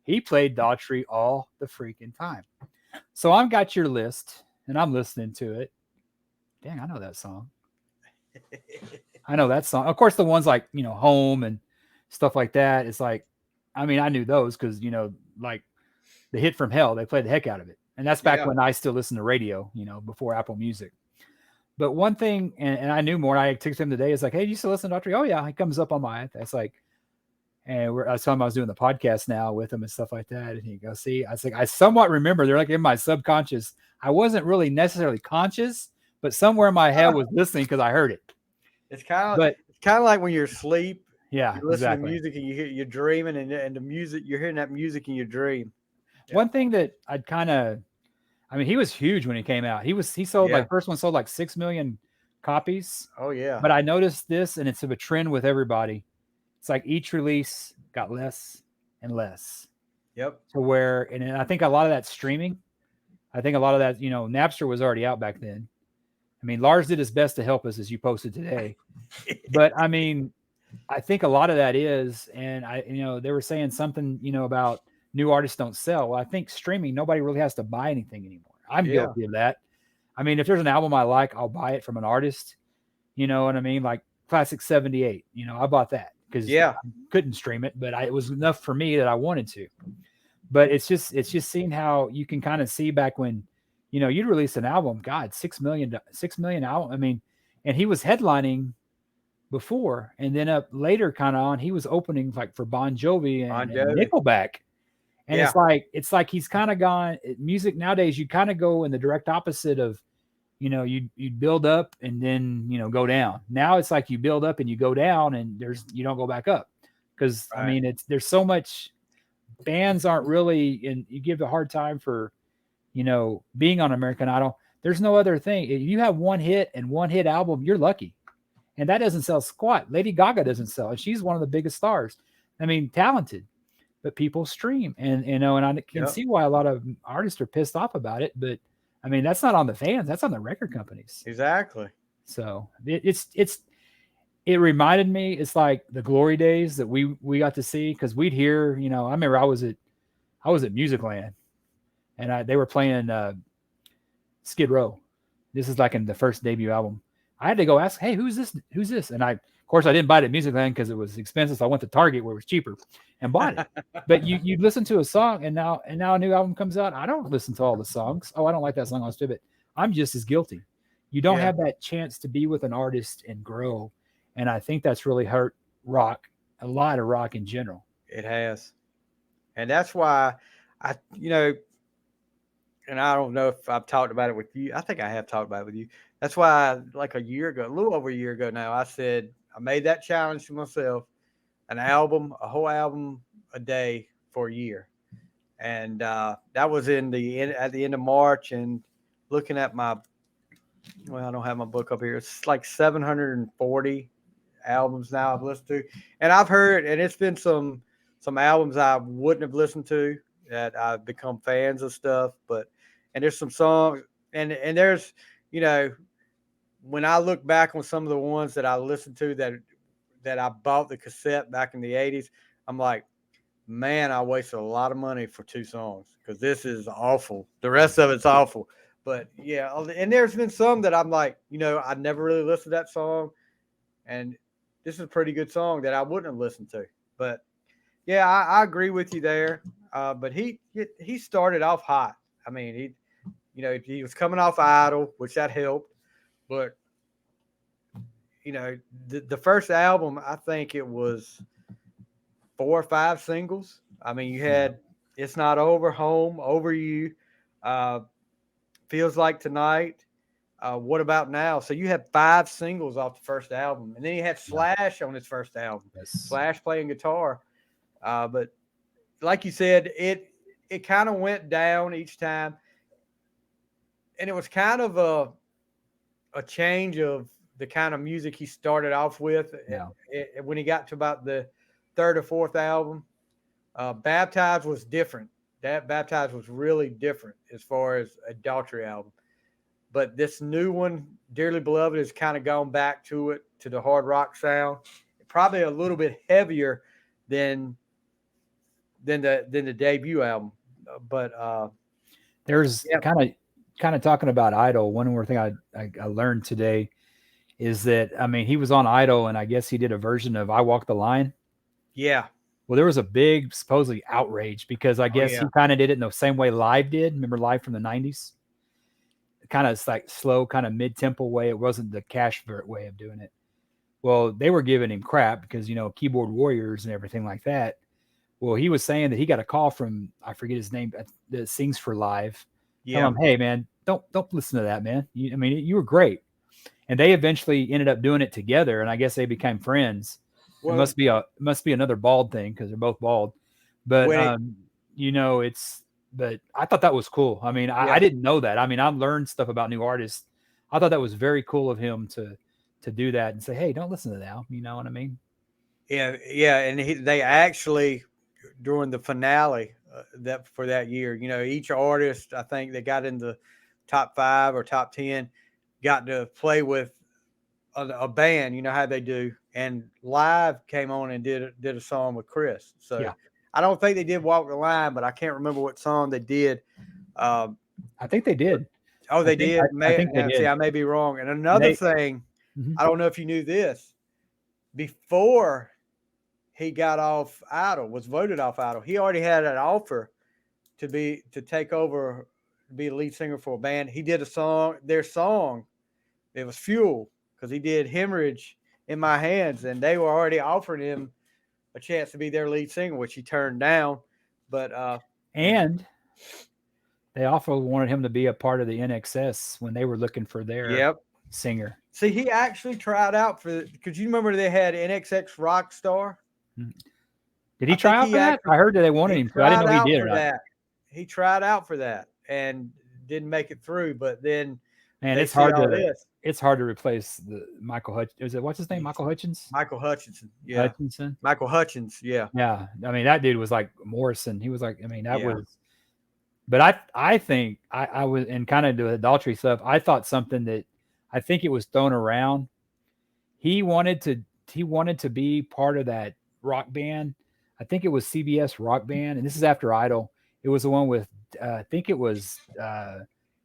He played Daughtry all the freaking time. So I've got your list, and I'm listening to it. Dang, I know that song. I know that song. Of course, the ones like Home and stuff like that. It's like, I mean, I knew those because like the hit from Hell, they played the heck out of it, and that's back Yeah. when I still listened to radio, before Apple Music. But one thing, and I knew more. And I texted him today. It's like, hey, you still listen to Daughtry? Oh yeah, he comes up on my. That's like, and I was telling him I was doing the podcast now with him and stuff like that. And he goes, see, I was like, I somewhat remember. They're like in my subconscious. I wasn't really necessarily conscious, but somewhere in my head was listening because I heard it. It's kind of like when you're asleep. Yeah, you listen exactly. to music and you're dreaming, and the music, you're hearing that music in your dream. Yeah. One thing that he was huge when he came out. He sold like first one sold like 6 million copies. Oh yeah. But I noticed this, and it's a trend with everybody. It's like each release got less and less. Yep. To where, and I think a lot of that's streaming. I think a lot of that, Napster was already out back then. I mean, Lars did his best to help us, as you posted today. But I mean, I think a lot of that is, and they were saying something, about new artists don't sell. Well, I think streaming, nobody really has to buy anything anymore. I'm guilty of that. I mean, if there's an album I like, I'll buy it from an artist. You know what I mean? Like Classic 78, I bought that because I couldn't stream it, but it was enough for me that I wanted to. But it's just seeing how you can kind of see back when, you'd release an album, God, 6 million album. I mean, and he was headlining before, and then up later kind of on, he was opening like for Bon Jovi and Nickelback. And it's like he's kind of gone music nowadays. You kind of go in the direct opposite of, you build up and then, go down. Now it's like you build up and you go down and you don't go back up. Cause I mean, there's so much, bands aren't really, and you give a hard time for, being on American Idol. There's no other thing. If you have one hit and one hit album, you're lucky. And that doesn't sell squat. Lady Gaga doesn't sell. And she's one of the biggest stars. I mean, talented, but people stream, and and I can see why a lot of artists are pissed off about it. But I mean, that's not on the fans. That's on the record companies. Exactly. So it reminded me. It's like the glory days that we got to see, because we'd hear. I remember I was at Musicland, and they were playing Skid Row. This is like in the first debut album. I had to go ask, hey, who's this? Who's this? And of course, I didn't buy it at Musicland because it was expensive. So I went to Target where it was cheaper and bought it. But you listen to a song, and now a new album comes out. I don't listen to all the songs. Oh, I don't like that song on Stupid. I'm just as guilty. You don't have that chance to be with an artist and grow. And I think that's really hurt rock, a lot of rock in general. It has. And that's why and I don't know if I've talked about it with you. I think I have talked about it with you. That's why, like a year ago, a little over a year ago now, I said I made that challenge to myself: a whole album a day for a year. And that was at the end of March. And looking at I don't have my book up here. It's like 740 albums now I've listened to, and I've heard, and it's been some albums I wouldn't have listened to that I've become fans of stuff. And there's some songs, and there's, when I look back on some of the ones that I listened to that I bought the cassette back in the 80s, I'm like, man, I wasted a lot of money for 2 songs, because this is awful. The rest of it's awful. But yeah, and there's been some that I'm like, I never really listened to that song, and this is a pretty good song that I wouldn't have listened to. But yeah, I agree with you there. But he started off hot. I mean, he was coming off Idol, which that helped. But the first album, I think it was 4 or 5 singles. I mean, you had It's Not Over, Home, Over You, Feels Like Tonight, What About Now? So you had 5 singles off the first album. And then you had Slash on his first album. Yes. Slash playing guitar. But like you said, it kind of went down each time. And it was kind of a change of the kind of music he started off with. When he got to about the 3rd or 4th album. Baptized was different. That Baptized was really different as far as a Daughtry album. but this new one, Dearly Beloved, has kind of gone back to the hard rock sound. Probably a little bit heavier than the debut album, but There's yeah, kind of talking about Idol. One more thing I learned today is that, I mean, he was on Idol, and I guess he did a version of "I Walk the Line." yeah, Well, there was a big supposedly outrage because I guess yeah. he kind of did it in the same way Live did. Remember Live from the '90s? Kind of like slow, kind of mid-tempo way. It wasn't the cash way of doing it. Well, they were giving him crap because, keyboard warriors and everything like that. Well, he was saying that he got a call from, I forget his name, that sings for Live. Tell him, hey man, don't listen to that, man. You were great. And they eventually ended up doing it together, and I guess they became friends. Well, it must be another bald thing because they're both bald. But but I thought that was cool. I mean, I didn't know that. I mean, I've learned stuff about new artists. I thought that was very cool of him to do that and say, hey, don't listen to that. You know what I mean? Yeah, and they actually, during the finale for that year, each artist, I think they got in the top 5 or top 10, got to play with a band. You know how they do, and Live came on and did a song with Chris. So yeah. I don't think they did Walk the Line, but I can't remember what song they did. I think they did. Oh, they did. I think they did. See, I may be wrong. And another thing, I don't know if you knew this. Before he got off Idol, was voted off Idol, he already had an offer to take over, be a lead singer for a band. He did their song. It was Fuel, because he did Hemorrhage in My Hands, and they were already offering him a chance to be their lead singer, which he turned down. But and they also wanted him to be a part of the NXS when they were looking for their singer. See, he actually tried out because you remember they had NXX Rockstar. Did he try out for that? I heard that they wanted him to. I didn't know he did that. He tried out for that and didn't make it through. But then, man, it's hard to replace the Michael Hutchins. What's his name? Michael Hutchins? Michael Hutchinson. Yeah. Hutchinson. Michael Hutchins. Yeah. Yeah. I mean, that dude was like Morrison. He was like, was. But I think I was, and kind of the Daughtry stuff, I thought something that I think it was thrown around. He wanted to be part of that rock band. I think it was CBS Rock Band, and this is after Idol. It was the one with I think it was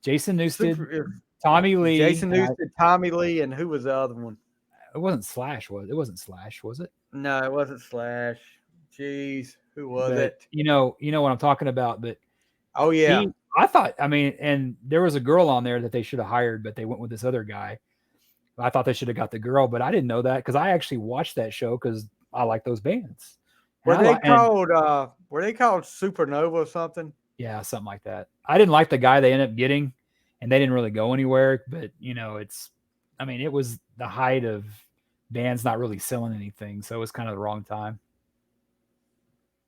Jason Newsted, Tommy Lee, Jason Newsted, Tommy Lee, and who was the other one? It wasn't Slash, was it? It wasn't Slash, was it? No, it wasn't Slash. Jeez, who was it? You know what I'm talking about. But oh yeah, I thought. I mean, and there was a girl on there that they should have hired, but they went with this other guy. I thought they should have got the girl, but I didn't know that because I actually watched that show because I like those bands. Were they called Supernova or something? Yeah, something like that. I didn't like the guy they ended up getting, and they didn't really go anywhere. But it was the height of bands not really selling anything, so it was kind of the wrong time.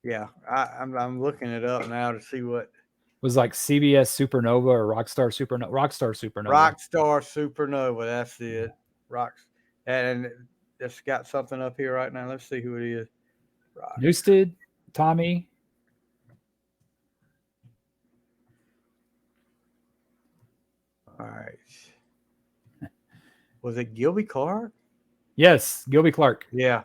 Yeah, I'm looking it up now to see what it was like CBS Supernova or Rockstar Supernova. Rockstar Supernova. That's it. And it's got something up here right now. Let's see who it is. Newsted, Tommy. All right. Was it Gilby Clarke? Yes, Gilby Clarke. Yeah.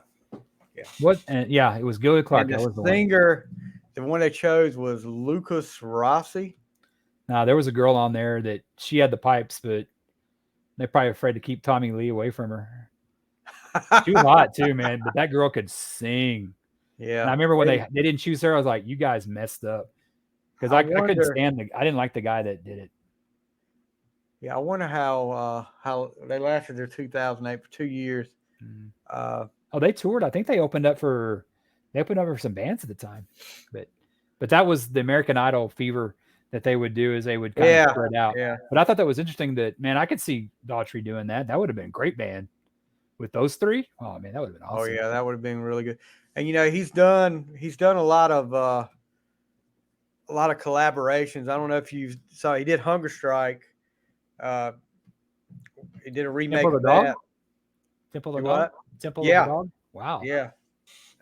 What? And it was Gilby Clarke. And the singer, the one they chose was Lucas Rossi. Now there was a girl on there that she had the pipes, but they're probably afraid to keep Tommy Lee away from her. She was hot too, man. But that girl could sing. Yeah. And I remember when they didn't choose her, I was like, you guys messed up. Because I couldn't stand I didn't like the guy that did it. Yeah, I wonder how they lasted their 2008 for 2 years. They toured. I think they opened up for some bands at the time. But that was the American Idol fever that they would do, is they would kind of spread out. Yeah. But I thought that was interesting that, man, I could see Daughtry doing that. That would have been a great band with those three. Oh man, that would have been awesome. Oh yeah, that would have been really good. And he's done a lot of collaborations. I don't know if you saw, he did Hunger Strike. He did a remake of that. Temple of the Dog? Temple of the Dog? Wow. Yeah.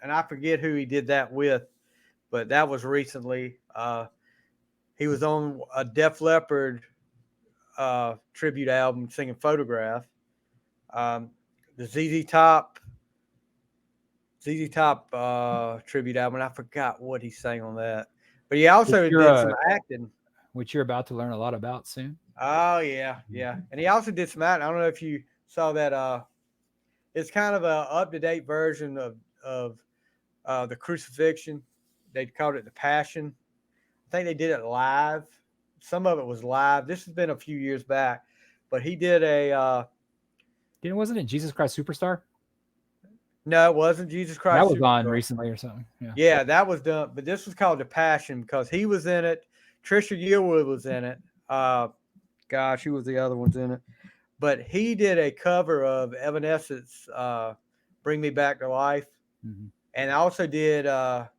And I forget who he did that with, but that was recently. He was on a Def Leppard tribute album, singing "Photograph." The ZZ Top tribute album. And I forgot what he sang on that, but he also did some acting, which you're about to learn a lot about soon. Oh yeah, and he also did some acting. I don't know if you saw that. It's kind of a up to date version of the Crucifixion. They called it the Passion. I think they did it live. Some of it was live. This has been a few years back, but he did a. Wasn't it Jesus Christ Superstar? No, it wasn't Jesus Christ. That was Superstar. On recently or something. Yeah, that was done. But this was called the Passion because he was in it. Trisha Yearwood was in it. Gosh, who was the other ones in it? But he did a cover of Evanescence, "Bring Me Back to Life," and I also did what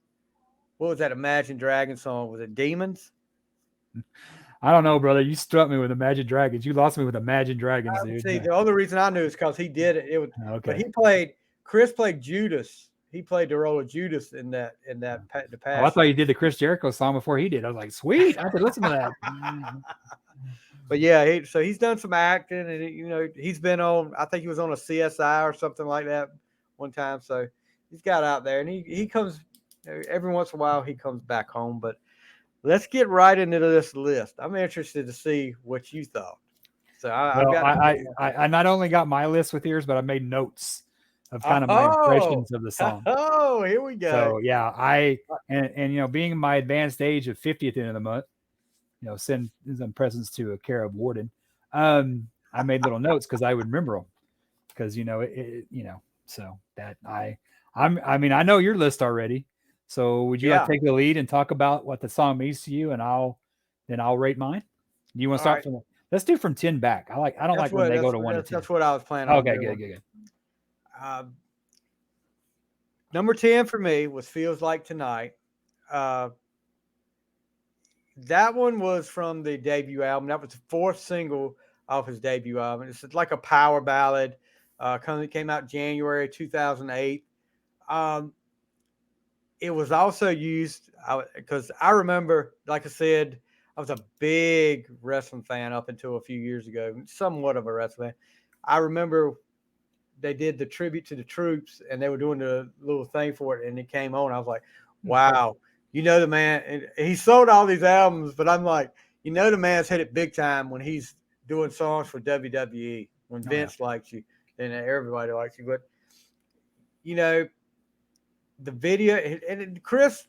was that Imagine Dragons song? Was it Demons? I don't know, brother. You struck me with Imagine Dragons. You lost me with Imagine Dragons, dude. See, the only reason I knew is because he did it. It was okay. But Chris played Judas. He played the role of Judas in the Passion. Oh, I thought you did the Chris Jericho song before he did. I was like, sweet. I could listen to that. But yeah, so he's done some acting, and he's been on. I think he was on a CSI or something like that one time. So he's got out there, and he comes every once in a while. He comes back home. But let's get right into this list. I'm interested to see what you thought. So I not only got my list with yours, but I made notes of kind of my impressions of the song. Oh, here we go. So yeah, and being my advanced age of 50 at the end of the month, send some presents to a Cara Warden. I made little notes because I would remember them because so that I know your list already. So would you like to take the lead and talk about what the song means to you, and I'll rate mine? Do you want to start from? Let's do from 10 back. I don't like when they go to 1 to 10. That's what I was planning on. Okay, good. Number 10 for me was "Feels Like Tonight." That one was from the debut album. That was the fourth single off his debut album. It's like a power ballad. Came out January 2008. It was also used because I remember, like I said, I was a big wrestling fan up until a few years ago, somewhat of a wrestling fan. I remember they did the tribute to the troops, and they were doing the little thing for it, and it came on. I was like, wow. The man, and he sold all these albums, but I'm like, the man's hit it big time when he's doing songs for WWE. When Vince likes you, then everybody likes you. But, the video, and Chris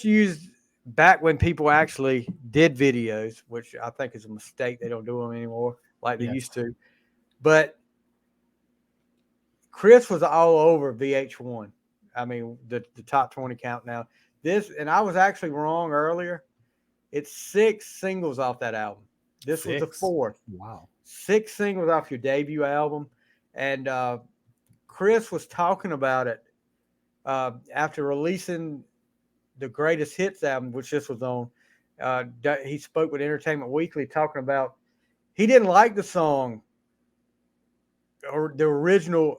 used back when people actually did videos, which I think is a mistake. They don't do them anymore like they used to. But Chris was all over VH1. I mean, the top 20 countdown. And I was actually wrong earlier. It's 6 singles off that album. This was the 4th. Wow. 6 singles off your debut album. And Chris was talking about it after releasing the Greatest Hits album, which this was on. He spoke with Entertainment Weekly talking about he didn't like the song or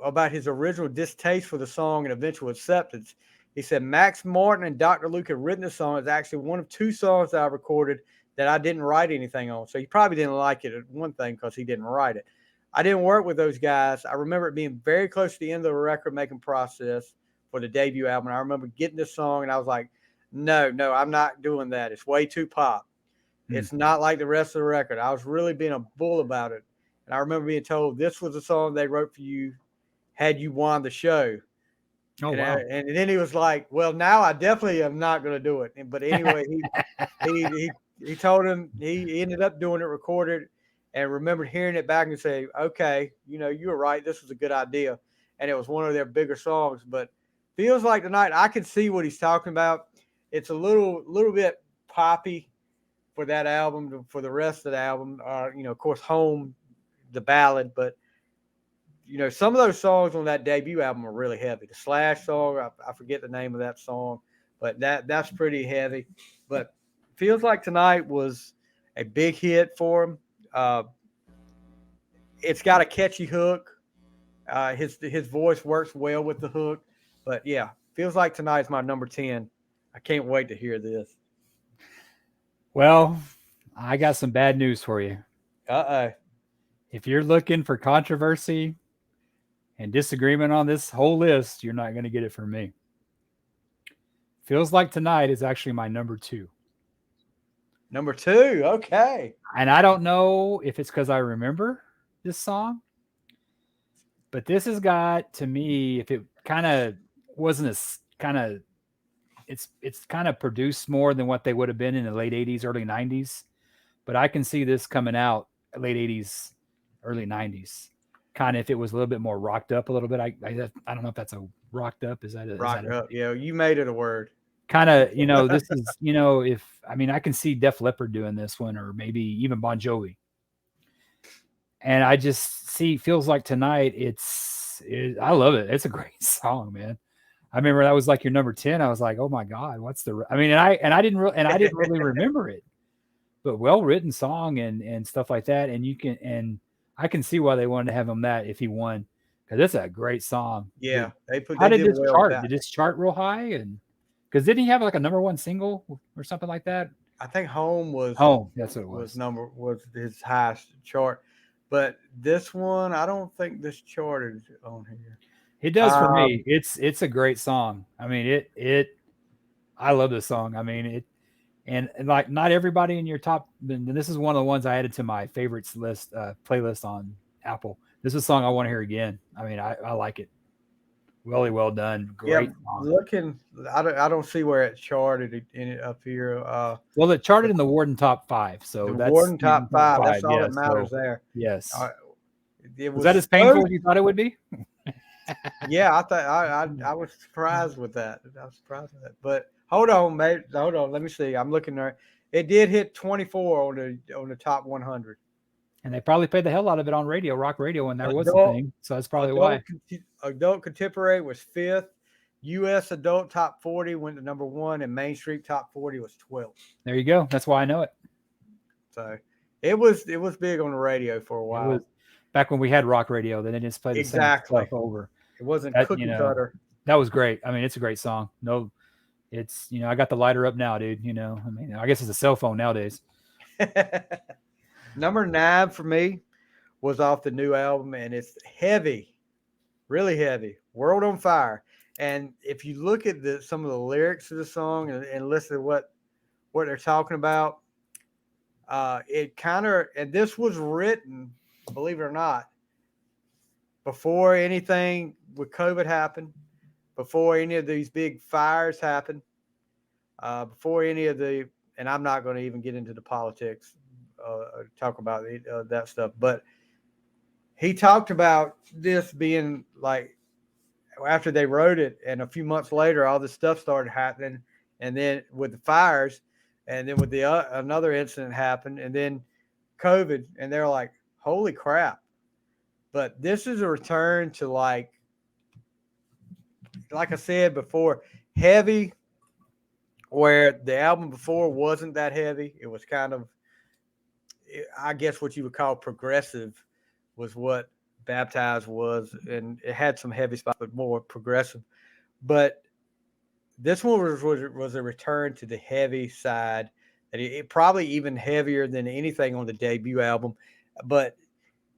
about his original distaste for the song and eventual acceptance. He said, Max Martin and Dr. Luke had written the song. It's actually one of 2 songs that I recorded that I didn't write anything on. So he probably didn't like it at one thing because he didn't write it. I didn't work with those guys. I remember it being very close to the end of the record-making process for the debut album. I remember getting this song, and I was like, no, I'm not doing that. It's way too pop. It's not like the rest of the record. I was really being a bull about it. And I remember being told this was a song they wrote for you had you won the show. Oh, wow. And then he was like, well, now I definitely am not going to do it. But anyway, he told him he ended up doing it, recorded, and remembered hearing it back and say, okay, you were right. This was a good idea. And it was one of their bigger songs. But Feels Like Tonight, I can see what he's talking about. It's a little bit poppy for that album, for the rest of the album. Of course, Home, the ballad, but some of those songs on that debut album are really heavy. The Slash song, I forget the name of that song, but that's pretty heavy. But Feels Like Tonight was a big hit for him. It's got a catchy hook. His voice works well with the hook. But yeah, Feels Like Tonight is my number 10. I can't wait to hear this. Well, I got some bad news for you. If you're looking for controversy and disagreement on this whole list, you're not going to get it from me. Feels Like Tonight is actually my number 2. Number 2. Okay. And I don't know if it's because I remember this song, but this has got, to me, if it kind of wasn't as kind of, it's kind of produced more than what they would have been in the late 80s, early 90s. But I can see this coming out late 80s, early 90s. Kind of if it was a little bit more rocked up a little bit. I don't know if that's a rocked up. Is that a rocked up? Yeah, you made it a word. Kind of, this is, I can see Def Leppard doing this one, or maybe even Bon Jovi. And I just see Feels Like Tonight. I love it. It's a great song, man. I remember that was like your number 10. I was like, oh my God, what's the, I mean, and I didn't really remember it, but well-written song and stuff like that. And I can see why they wanted to have him that if he won, because it's a great song. Yeah. How did this chart? Did this chart real high? And because didn't he have like a number 1 single or something like that? I think Home was. That's what it was. Was his highest chart. But this one, I don't think this charted on here. It does for me. It's a great song. I mean, I love this song. I mean, and like not everybody in your top. And this is one of the ones I added to my favorites list playlist on Apple. This is a song I want to hear again. I mean, I like it. Really well done. Great song. I don't see where it charted in it up here. Well, it charted in the Warden Top 5. So that's Warden Top 5. That's all that matters there. Yes. Was that as painful as you thought it would be? Yeah, I thought I was surprised with that. But hold on, mate. Hold on. Let me see. I'm looking there. It did hit 24 on the top 100. And they probably played the hell out of it on radio, rock radio, when that was a thing. So that's probably why. Adult Contemporary was 5th. U.S. Adult Top 40 went to number 1, and Mainstream Top 40 was 12th. There you go. That's why I know it. So it was big on the radio for a while. It was back when we had rock radio. Then they just played the same stuff over. It wasn't cookie cutter. That was great. I mean, it's a great song. No, it's I got the lighter up now, dude. I mean, I guess it's a cell phone nowadays. Number 9 for me was off the new album, and it's heavy, really heavy. World on Fire. And if you look at some of the lyrics of the song and listen to what they're talking about, and this was written, believe it or not, before anything with COVID happened, before any of these big fires happened, before any of and I'm not going to even get into the politics, talk about that stuff, but he talked about this being like after they wrote it, and a few months later, all this stuff started happening, and then with the fires, and then with the another incident happened, and then COVID, and they're like, holy crap. But this is a return to like I said before, heavy, where the album before wasn't that heavy. It was kind of, I guess what you would call progressive was what Baptized was, and it had some heavy spots, but more progressive. But this one was a return to the heavy side, and it probably even heavier than anything on the debut album. But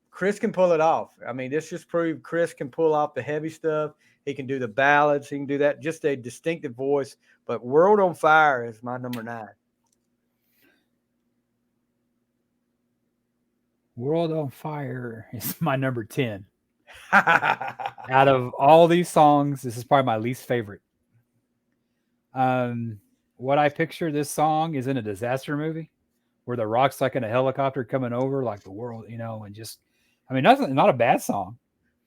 Chris can pull it off. I mean, this just proved Chris can pull off the heavy stuff. He can do the ballads. He can do that. Just a distinctive voice. But World on Fire is my number 9. World on Fire is my number 10. Out of all these songs, this is probably my least favorite. What I picture this song is in a disaster movie where the rock's like in a helicopter coming over like the world, and just, I mean, not a bad song.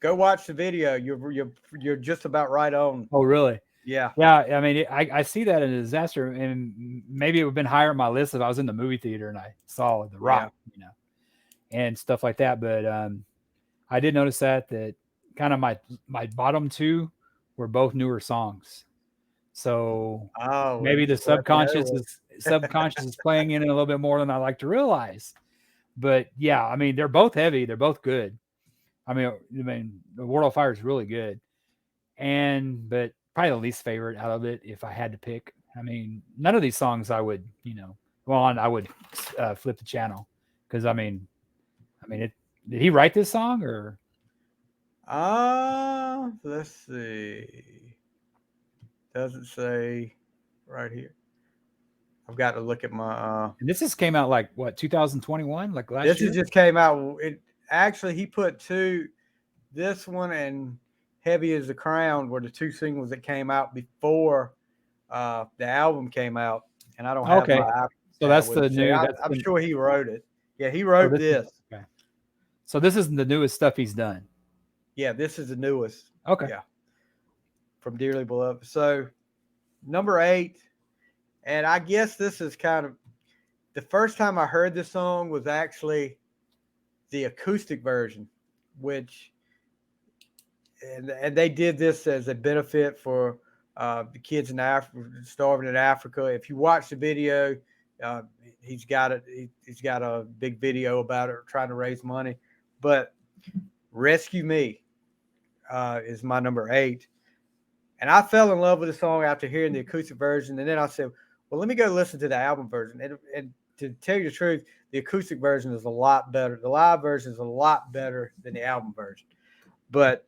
Go watch the video. You're just about right on. Oh, really? Yeah. Yeah. I mean, I see that in a disaster, and maybe it would have been higher on my list if I was in the movie theater and I saw the rock, and stuff like that. But I did notice that kind of my bottom 2 were both newer songs. So maybe the subconscious is playing in it a little bit more than I like to realize. But yeah, I mean, they're both heavy. They're both good. I mean, the World on Fire is really good. But probably the least favorite out of it, if I had to pick. I mean, none of these songs I would, I would flip the channel, because I mean, I mean, did he write this song or? Let's see. Doesn't say right here. I've got to look at my. And this just came out like what 2021, like last This year. just came out. It actually he put two. This one and "Heavy as the Crown" were the two singles that came out before the album came out, and I don't have Okay, my iPad so that's with the me. new. I'm sure he wrote it. Yeah, he oh, wrote this. this. Okay. So this isn't the newest stuff he's done. Yeah, this is the newest. Okay. Yeah, from Dearly Beloved. So number 8, and I guess this is kind of the first time I heard this song was actually the acoustic version, which and they did this as a benefit for the kids in Africa starving in Africa. If you watch the video, he's got it. He's got a big video about it, trying to raise money. But "Rescue Me" is my number 8, and I fell in love with the song after hearing the acoustic version. And then I said, "Well, let me go listen to the album version." And to tell you the truth, the acoustic version is a lot better. The live version is a lot better than the album version. But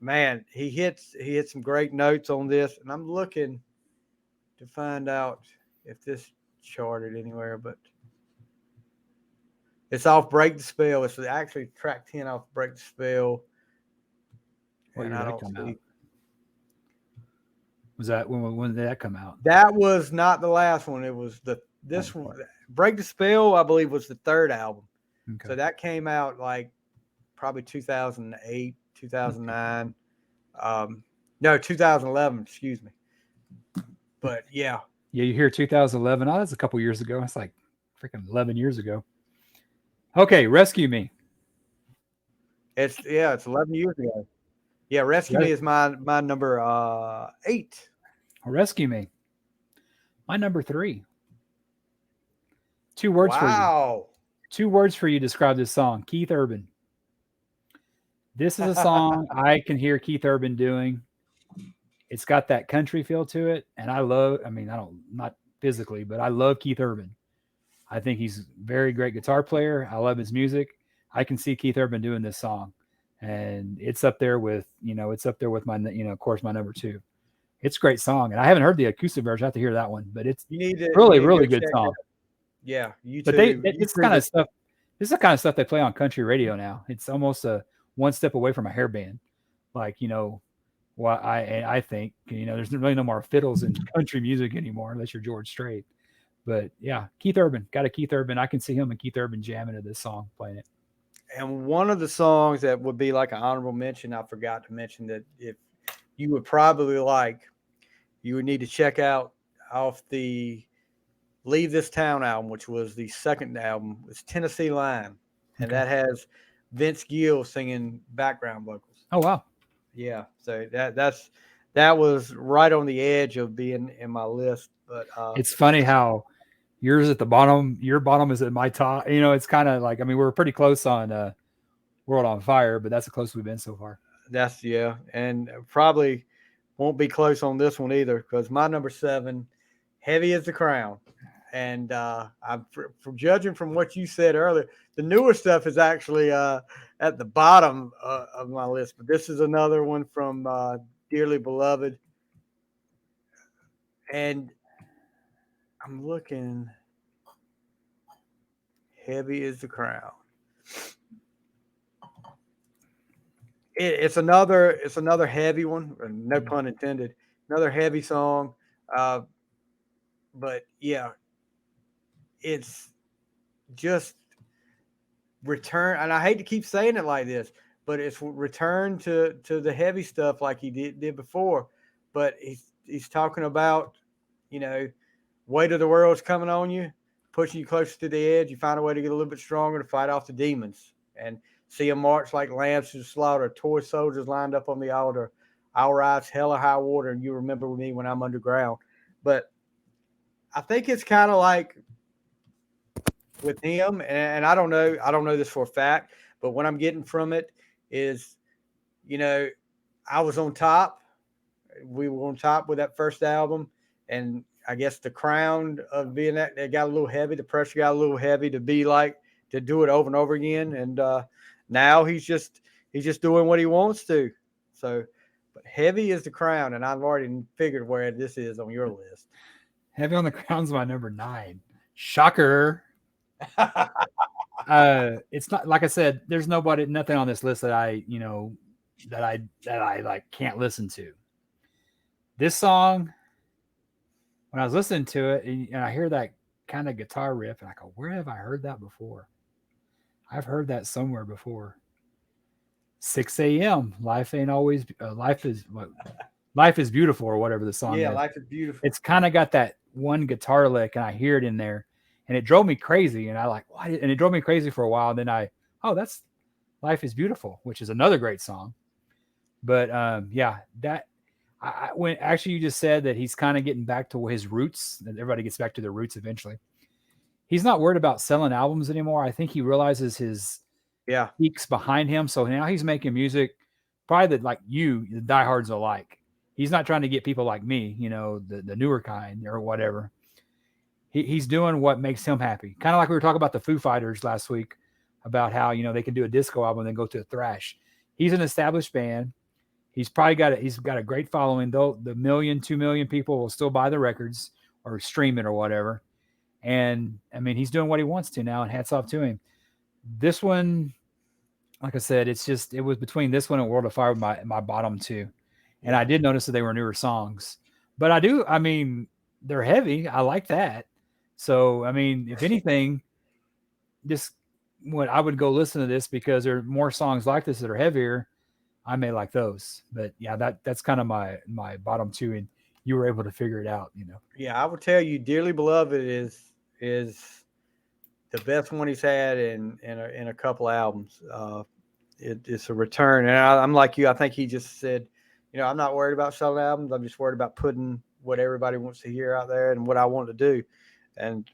man, he hit some great notes on this, and I'm looking to find out if this charted anywhere, but it's off "Break the Spell." It's actually track 10 off "Break the Spell." What And year I did that don't come see. out? Was that when did that come out? That was not the last one. It was this one. "Break the Spell," I believe, was the third album. Okay. So that came out like probably 2008, 2009. No, 2011, excuse me. But yeah. Yeah, you hear 2011. Oh, that's a couple years ago. That's like freaking 11 years ago. Okay, "Rescue Me." It's 11 years ago. Yeah, "Rescue Me" is my number 8. "Rescue Me." My number 3. 2 words for you. Wow. 2 words for you describe this song. Keith Urban. This is a song I can hear Keith Urban doing. It's got that country feel to it, and I mean, not physically, but I love Keith Urban. I think he's a very great guitar player. I love his music. I can see Keith Urban doing this song, and it's up there with my, of course, my number 2. It's a great song, and I haven't heard the acoustic version. I have to hear that one, but it's really, really good song. Yeah, you But too. this kind of stuff. This is the kind of stuff they play on country radio now. It's almost a one step away from a hair band. Like, what I think, there's really no more fiddles in country music anymore unless you're George Strait. But yeah, Keith Urban, got a Keith Urban. I can see him and Keith Urban jamming to this song, playing it. And one of the songs that would be like an honorable mention, I forgot to mention that if you would probably like, you would need to check out off the "Leave This Town" album, which was the second album. It's "Tennessee Line," and that has Vince Gill singing background vocals. Oh wow. Yeah, so that was right on the edge of being in my list. But it's funny how yours at the bottom, your bottom is at my top. It's kind of like, I mean, we're pretty close on "World on Fire," but that's the closest we've been so far. And probably won't be close on this one either, because my number 7, "Heavy as the Crown." And I'm from judging from what you said earlier, the newer stuff is actually at the bottom of my list. But this is another one from Dearly Beloved. And I'm looking. "Heavy as the Crown." It's another heavy one, no pun intended. Another heavy song. But yeah, it's just return, and I hate to keep saying it like this, but it's return to the heavy stuff like he did before. But he's talking about, weight of the world's coming on you, pushing you closer to the edge. You find a way to get a little bit stronger to fight off the demons, and see them march like lambs to the slaughter. Toy soldiers lined up on the altar. I'll rise hell or high water, and you remember me when I'm underground. But I think it's kind of like with him, and I don't know this for a fact, but what I'm getting from it is, I was on top. We were on top with that first album, and I guess the crown of being that, it got a little heavy. The pressure got a little heavy to be like to do it over and over again. And now he's just doing what he wants to. So, but Heavy is the Crown, and I've already figured where this is on your list. Heavy on the Crown's my number 9. Shocker. It's not, like I said, there's nothing on this list that I like can't listen to. This song, when I was listening to it and I hear that kind of guitar riff, and I go, where have I heard that before? I've heard that somewhere before. 6 a.m. Life ain't always life is beautiful, or whatever the song is. Life is beautiful. It's kind of got that one guitar lick, and I hear it in there, and it drove me crazy. And I like, what? And it drove me crazy for a while. And then that's Life is Beautiful, which is another great song. But when actually you just said that he's kind of getting back to his roots, that everybody gets back to their roots eventually. He's not worried about selling albums anymore. I think he realizes his peaks behind him. So now he's making music probably that like the diehards will like. He's not trying to get people like me, the newer kind or whatever. He's doing what makes him happy. Kind of like we were talking about the Foo Fighters last week about how, they can do a disco album and then go to a thrash. He's an established band. He's got a great following, though. The 1 million, 2 million people will still buy the records or stream it or whatever. And I mean, he's doing what he wants to now, and hats off to him. This one, like I said, it was between this one and World of Fire, my bottom 2. And I did notice that they were newer songs, but they're heavy. I like that. So, I mean, if anything, I would go listen to this because there are more songs like this that are heavier. I may like those, but yeah, that's kind of my bottom 2, and you were able to figure it out, Yeah, I would tell you, Dearly Beloved is the best one he's had in a couple albums. It's a return, and I'm like you. I think he just said, I'm not worried about selling albums. I'm just worried about putting what everybody wants to hear out there and what I want to do. And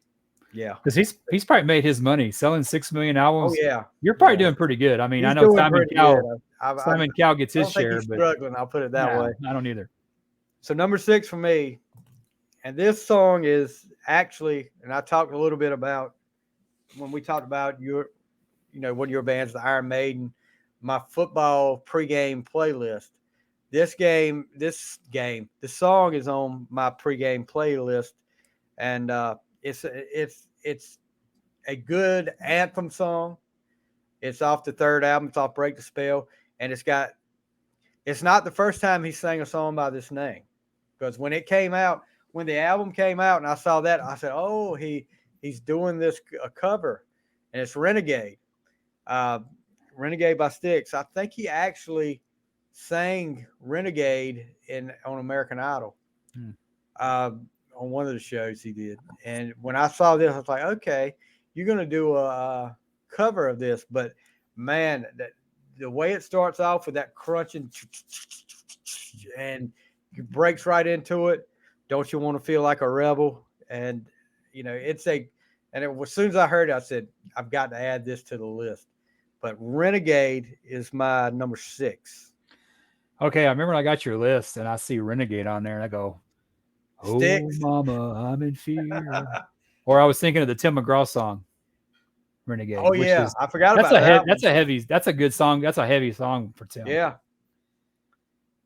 yeah, because he's probably made his money selling 6 million albums. Oh yeah, you're probably doing pretty good. I mean, I know Simon Cowell gets his share, he's but struggling. I'll put it that way. I don't either. So number 6 for me, and this song is actually, and I talked a little bit about when we talked about one of your bands, the Iron Maiden, my football pregame playlist. This song is on my pregame playlist, and it's a good anthem song. It's off the 3rd album. It's off Break the Spell, and it's not the first time he sang a song by this name, because when the album came out, and I saw that, I said, oh, he's doing this a cover, and it's Renegade by Styx. I think he actually sang Renegade on American Idol on one of the shows he did. And when I saw this, I was like, okay, you're going to do a cover of this. But man, the way it starts off with that crunching and breaks right into it. Don't you want to feel like a rebel? And as soon as I heard it, I said, I've got to add this to the list. But Renegade is my number 6. Okay, I remember when I got your list and I see Renegade on there and I go, oh, Styx. Mama, I'm in fear. Or I was thinking of the Tim McGraw song, Renegade. Oh, yeah. I forgot about that. That's a good song. That's a heavy song for Tim. Yeah.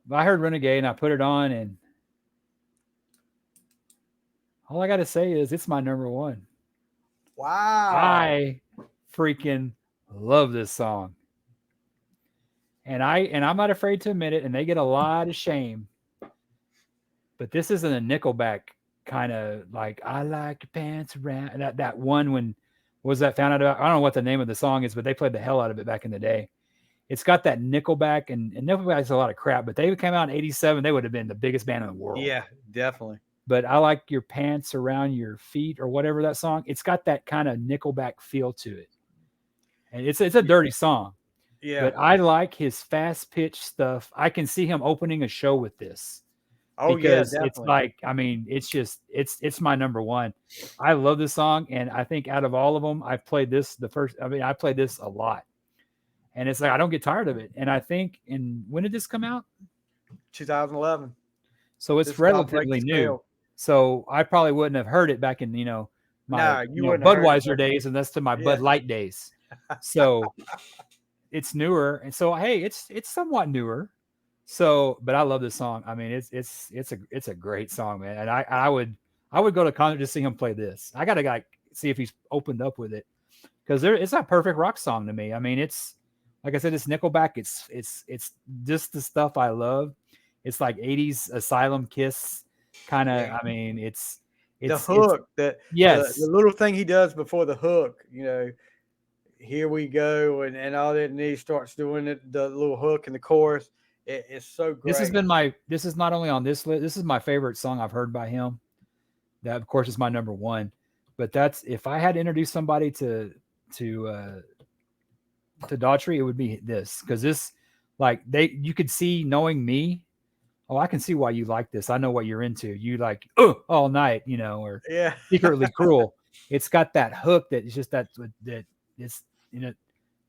But I heard Renegade and I put it on, and all I got to say is it's my number 1. Wow. I freaking love this song. And I'm not afraid to admit it, and they get a lot of shame. But this isn't a Nickelback kind of like, I like your pants around. And that one, when was that found out about? I don't know what the name of the song is, but they played the hell out of it back in the day. It's got that Nickelback, and Nickelback's a lot of crap, but they came out in 87. They would have been the biggest band in the world. Yeah, definitely. But I like your pants around your feet or whatever that song. It's got that kind of Nickelback feel to it. And it's a dirty song. Yeah. But I like his fast pitch stuff. I can see him opening a show with this. Oh, because yeah, it's like, I mean, it's my number 1. I love this song. And I think out of all of them, I played this a lot. And it's like, I don't get tired of it. And I think, when did this come out? 2011. So it's relatively new. So I probably wouldn't have heard it back in, my you wouldn't have heard it, Budweiser but- days, and that's to my Yeah. Bud Light days. So it's newer, and so hey, it's somewhat newer. So, but I love this song. I mean, it's a great song, man. And I would go to concert to see him play this. I gotta like see if he's opened up with it, because it's a perfect rock song to me. I mean, it's like I said, it's Nickelback. It's just the stuff I love. It's like 80s Asylum Kiss kind of. Yeah. I mean, it's the hook, the little thing he does before the hook, here we go, and all that, and then he starts doing it, the little hook and the chorus. It's so great. This is not only on this list. This is my favorite song I've heard by him. That of course is my number one. But that's, if I had to introduce somebody to Daughtry, it would be this, because this, like, you could see, knowing me, oh, I can see why you like this. I know what you're into. You like all night, or secretly cruel. It's got that hook that is just that it's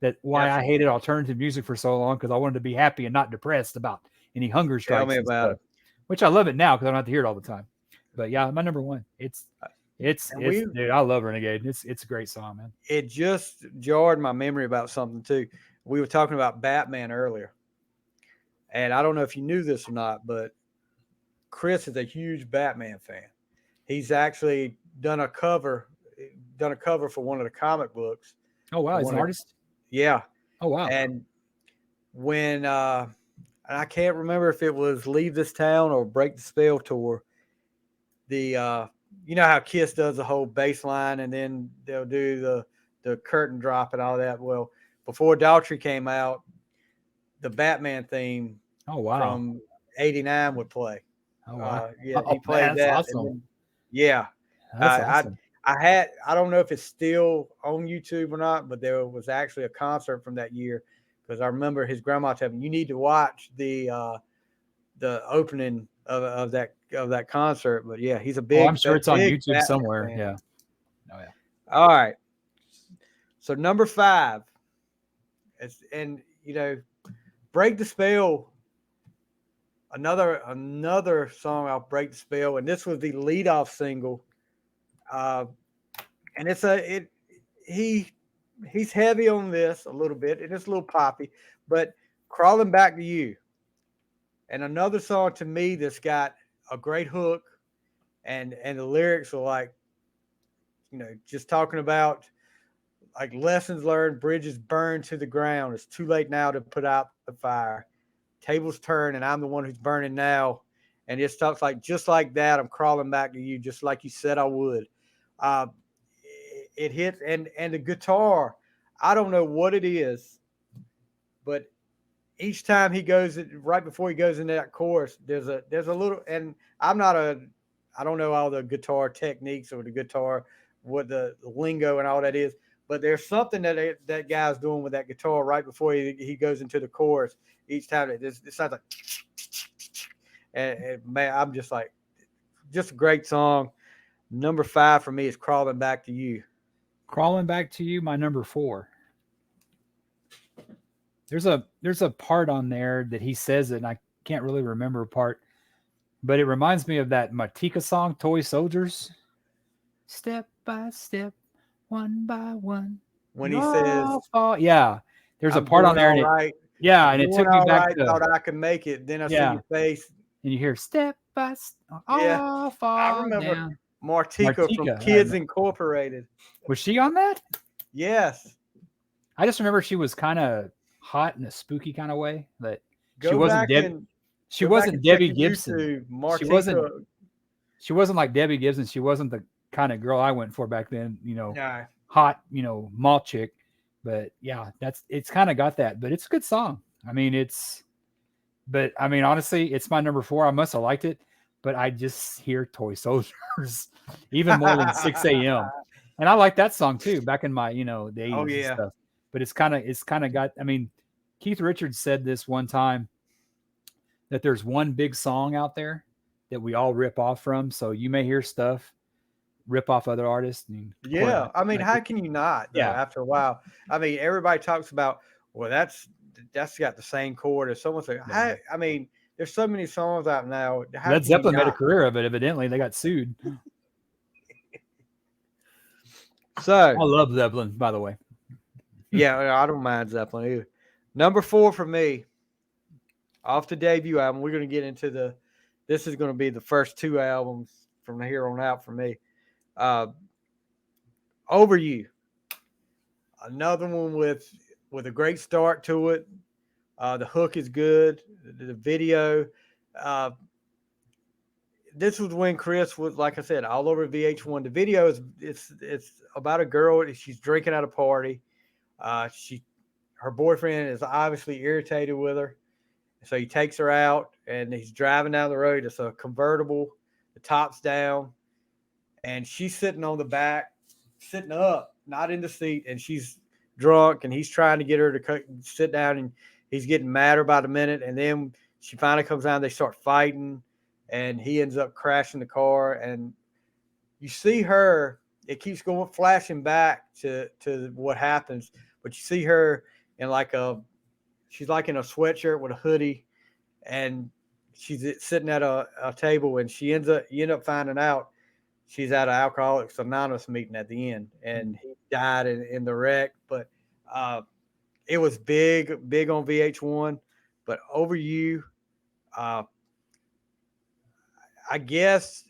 that why I hated alternative music for so long, because I wanted to be happy and not depressed about any hunger strikes. Tell me about it. Which I love it now because I don't have to hear it all the time. But yeah, my number one. Dude, I love Renegade. It's a great song, man. It just jarred my memory about something too. We were talking about Batman earlier, and I don't know if you knew this or not, but Chris is a huge Batman fan. He's actually done a cover for one of the comic books. Oh wow, he's an artist? Yeah. Oh wow. And when I can't remember if it was Leave This Town or Break the Spell tour, the you know how Kiss does the whole bass line and then they'll do the curtain drop and all that. Well, before Daughtry came out, the Batman theme from '89 would play. Oh wow. He played that. Awesome. Then, that's awesome. I don't know if it's still on YouTube or not, but there was actually a concert from that year, because I remember his grandma telling me, you need to watch the opening of that concert. But yeah, he's a big. I'm sure it's on YouTube Batman somewhere. fan. Yeah. Oh yeah. All right. So number 5, Break the Spell. Another song off Break the Spell, and this was the leadoff single. And he's heavy on this a little bit, and it's a little poppy, but Crawling Back to You, and another song to me that's got a great hook, and the lyrics are like, just talking about like lessons learned, bridges burned to the ground. It's too late now to put out the fire. Tables turn, and I'm the one who's burning now. And it talks like, just like that, I'm crawling back to you, just like you said I would. It hits, and the guitar, I don't know what it is, but each time he goes, right before he goes into that chorus, there's a little, and I don't know all the guitar techniques or the guitar, what the lingo and all that is, but there's something that guy's doing with that guitar right before he goes into the chorus. Each time it sounds like, and man, I'm just like, just a great song. Number 5 for me is Crawling Back to You. Crawling Back to You, my number 4. There's a part on there that he says it, and I can't really remember a part, but it reminds me of that Matika song, Toy Soldiers. Step by step, one by one. When he says, yeah, there's a part on there. And it took me back to, thought I could make it. Then I see your face. And you hear step by step. I remember Martika from Kids Incorporated. Was she on that? Yes. I just remember she was kind of hot in a spooky kind of way. But she wasn't Debbie Gibson. She wasn't like Debbie Gibson. She wasn't the kind of girl I went for back then, hot, malt chick. But yeah, it's kind of got that, but it's a good song. Honestly, it's my number 4. I must have liked it, but I just hear Toy Soldiers even more than 6 a.m. And I like that song too, back in my, the 80s and stuff. But it's kind of got, Keith Richards said this one time, that there's one big song out there that we all rip off from. So you may hear stuff, rip off other artists. How can you not? After a while, everybody talks about, well, that's got the same chord as someone said. There's so many songs out now. Led Zeppelin made a career of it. Evidently, they got sued. So I love Zeppelin, by the way. yeah, I don't mind Zeppelin either. Number 4 for me, off the debut album. We're going to get into this is going to be the first 2 albums from here on out for me. Over You, another one with a great start to it. The hook is good. The video. Uh, this was when Chris was, like I said, all over VH1. The video is it's about a girl. She's drinking at a party. Her boyfriend is obviously irritated with her, so he takes her out and he's driving down the road. It's a convertible. The top's down, and she's sitting on the back, sitting up, not in the seat, and she's drunk, and he's trying to get her to sit down, and he's getting madder by the minute, and then she finally comes down. They start fighting, and he ends up crashing the car, and you see her. It keeps going, flashing back to what happens, but you see her in she's like in a sweatshirt with a hoodie, and she's sitting at a table, and you end up finding out she's at an Alcoholics Anonymous meeting at the end, and he died in the wreck. But it was big on VH1. But Over You, I guess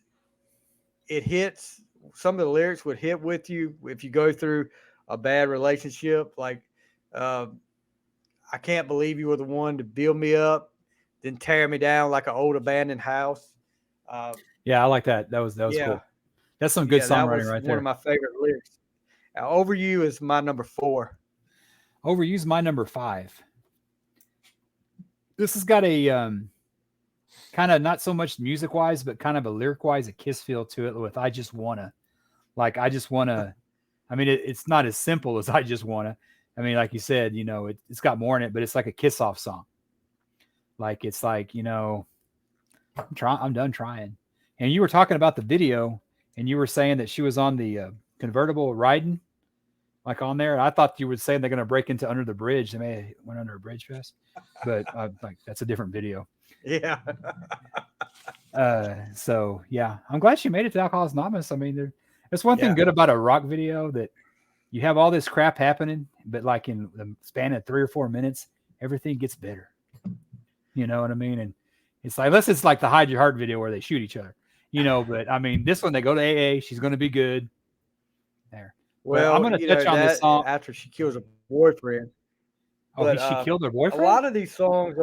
it hits. Some of the lyrics would hit with you if you go through a bad relationship. Like, I can't believe you were the one to build me up, then tear me down like an old abandoned house. Yeah, I like that. That was cool. That's some good songwriting right there. One of my favorite lyrics. Over You is my number 4. Over You's my number 5. This has got a kind of not so much music wise, but kind of a lyric wise, a Kiss feel to it with I Just Wanna. Like, I just wanna. I mean, it's not as simple as I Just Wanna. I mean, like you said, it's got more in it, but it's like a kiss off song. Like, it's like, I'm done trying. And you were talking about the video, and you were saying that she was on the convertible riding, like on there. I thought you were saying they're going to break into Under the Bridge. They may have went under a bridge fest, but like that's a different video. Yeah. So yeah, I'm glad she made it to Alcoholics Anonymous. I mean, there's one thing good about a rock video, that you have all this crap happening, but like in the span of 3 or 4 minutes, everything gets better. You know what I mean? And it's like, unless it's like the Hide Your Heart video where they shoot each other, but I mean, this one, they go to AA, she's going to be good there. Well, I'm going to touch on this song after she kills her boyfriend. Oh, but, she killed her boyfriend? A lot of these songs,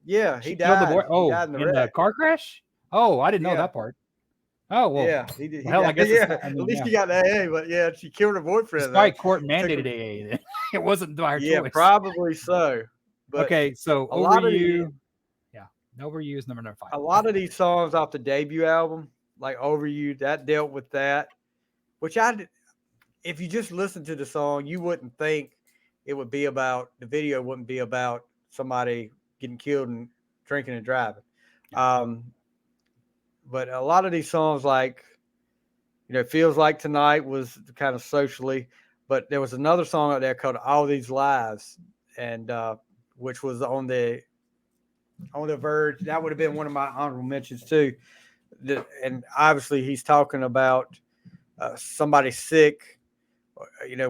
he died. He died in the car crash? Oh, I didn't know that part. Oh, well. Yeah, he did. Well, I guess at least he got the AA, but yeah, she killed her boyfriend. It's probably court mandated AA then. It wasn't by her choice. Yeah, probably so. But okay, so a lot of you. Over You is number 5. A lot of these songs off the debut album, like Over You, that dealt with that, which if you just listen to the song, you wouldn't think it would be about, the video wouldn't be about somebody getting killed and drinking and driving. But a lot of these songs, like, Feels Like Tonight was kind of socially, but there was another song out there called All These Lives, and which was on the verge. That would have been one of my honorable mentions too. And obviously he's talking about somebody sick,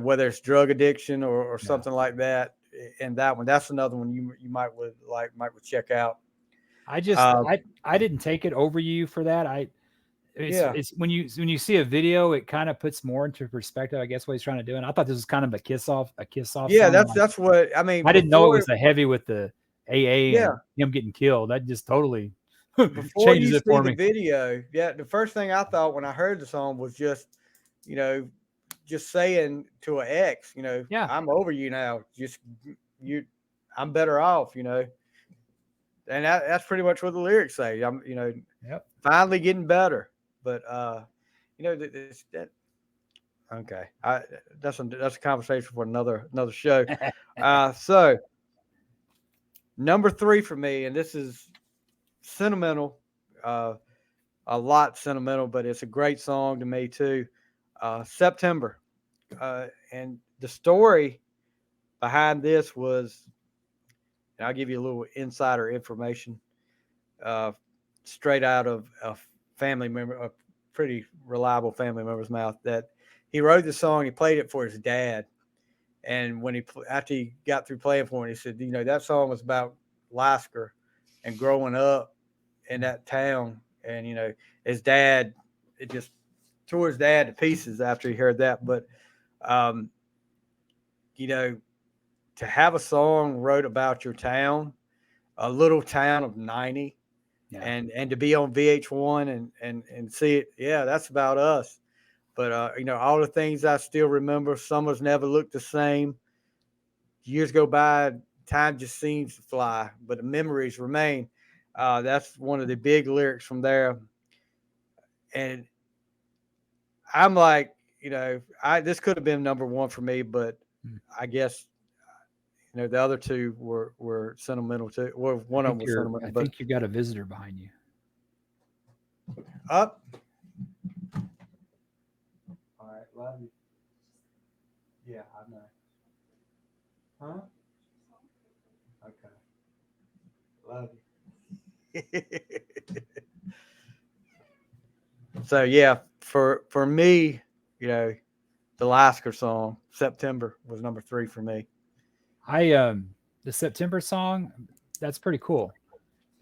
whether it's drug addiction or something like that. And that one, that's another one you might would check out. I just I didn't take it Over You for that. It's when you see a video, it kind of puts more into perspective, I guess, what he's trying to do. And I thought this was kind of a kiss off. Yeah, song. that's what I mean. I didn't know it was a heavy with the AA and him getting killed. That just totally changes it for me. The video, the first thing I thought when I heard the song was just saying to an ex, I'm over you now. I'm better off, And that's pretty much what the lyrics say. I'm, finally getting better. But okay, that's a conversation for another show. So number 3 for me, and this is sentimental, a lot sentimental, but it's a great song to me too. September, and the story behind this was, and I'll give you a little insider information, straight out of a family member, a pretty reliable family member's mouth, that he wrote the song. He played it for his dad, and after he got through playing for him, he said, that song was about Lasker and growing up in that town, and his dad, it just tore his dad to pieces after he heard that. But um, to have a song wrote about your town, a little town of 90, and to be on VH1 and see it, that's about us. But all the things I still remember, summers never look the same. Years go by, time just seems to fly, but the memories remain. That's one of the big lyrics from there. And I'm like, this could have been number one for me, but I guess the other two were sentimental too. Well, one of them was sentimental. I think you got a visitor behind you. Up. All right, love you. Yeah, I know. Huh? Okay. Love you. So yeah, for me, the Lasker song, September, was number 3 for me. The September song, that's pretty cool.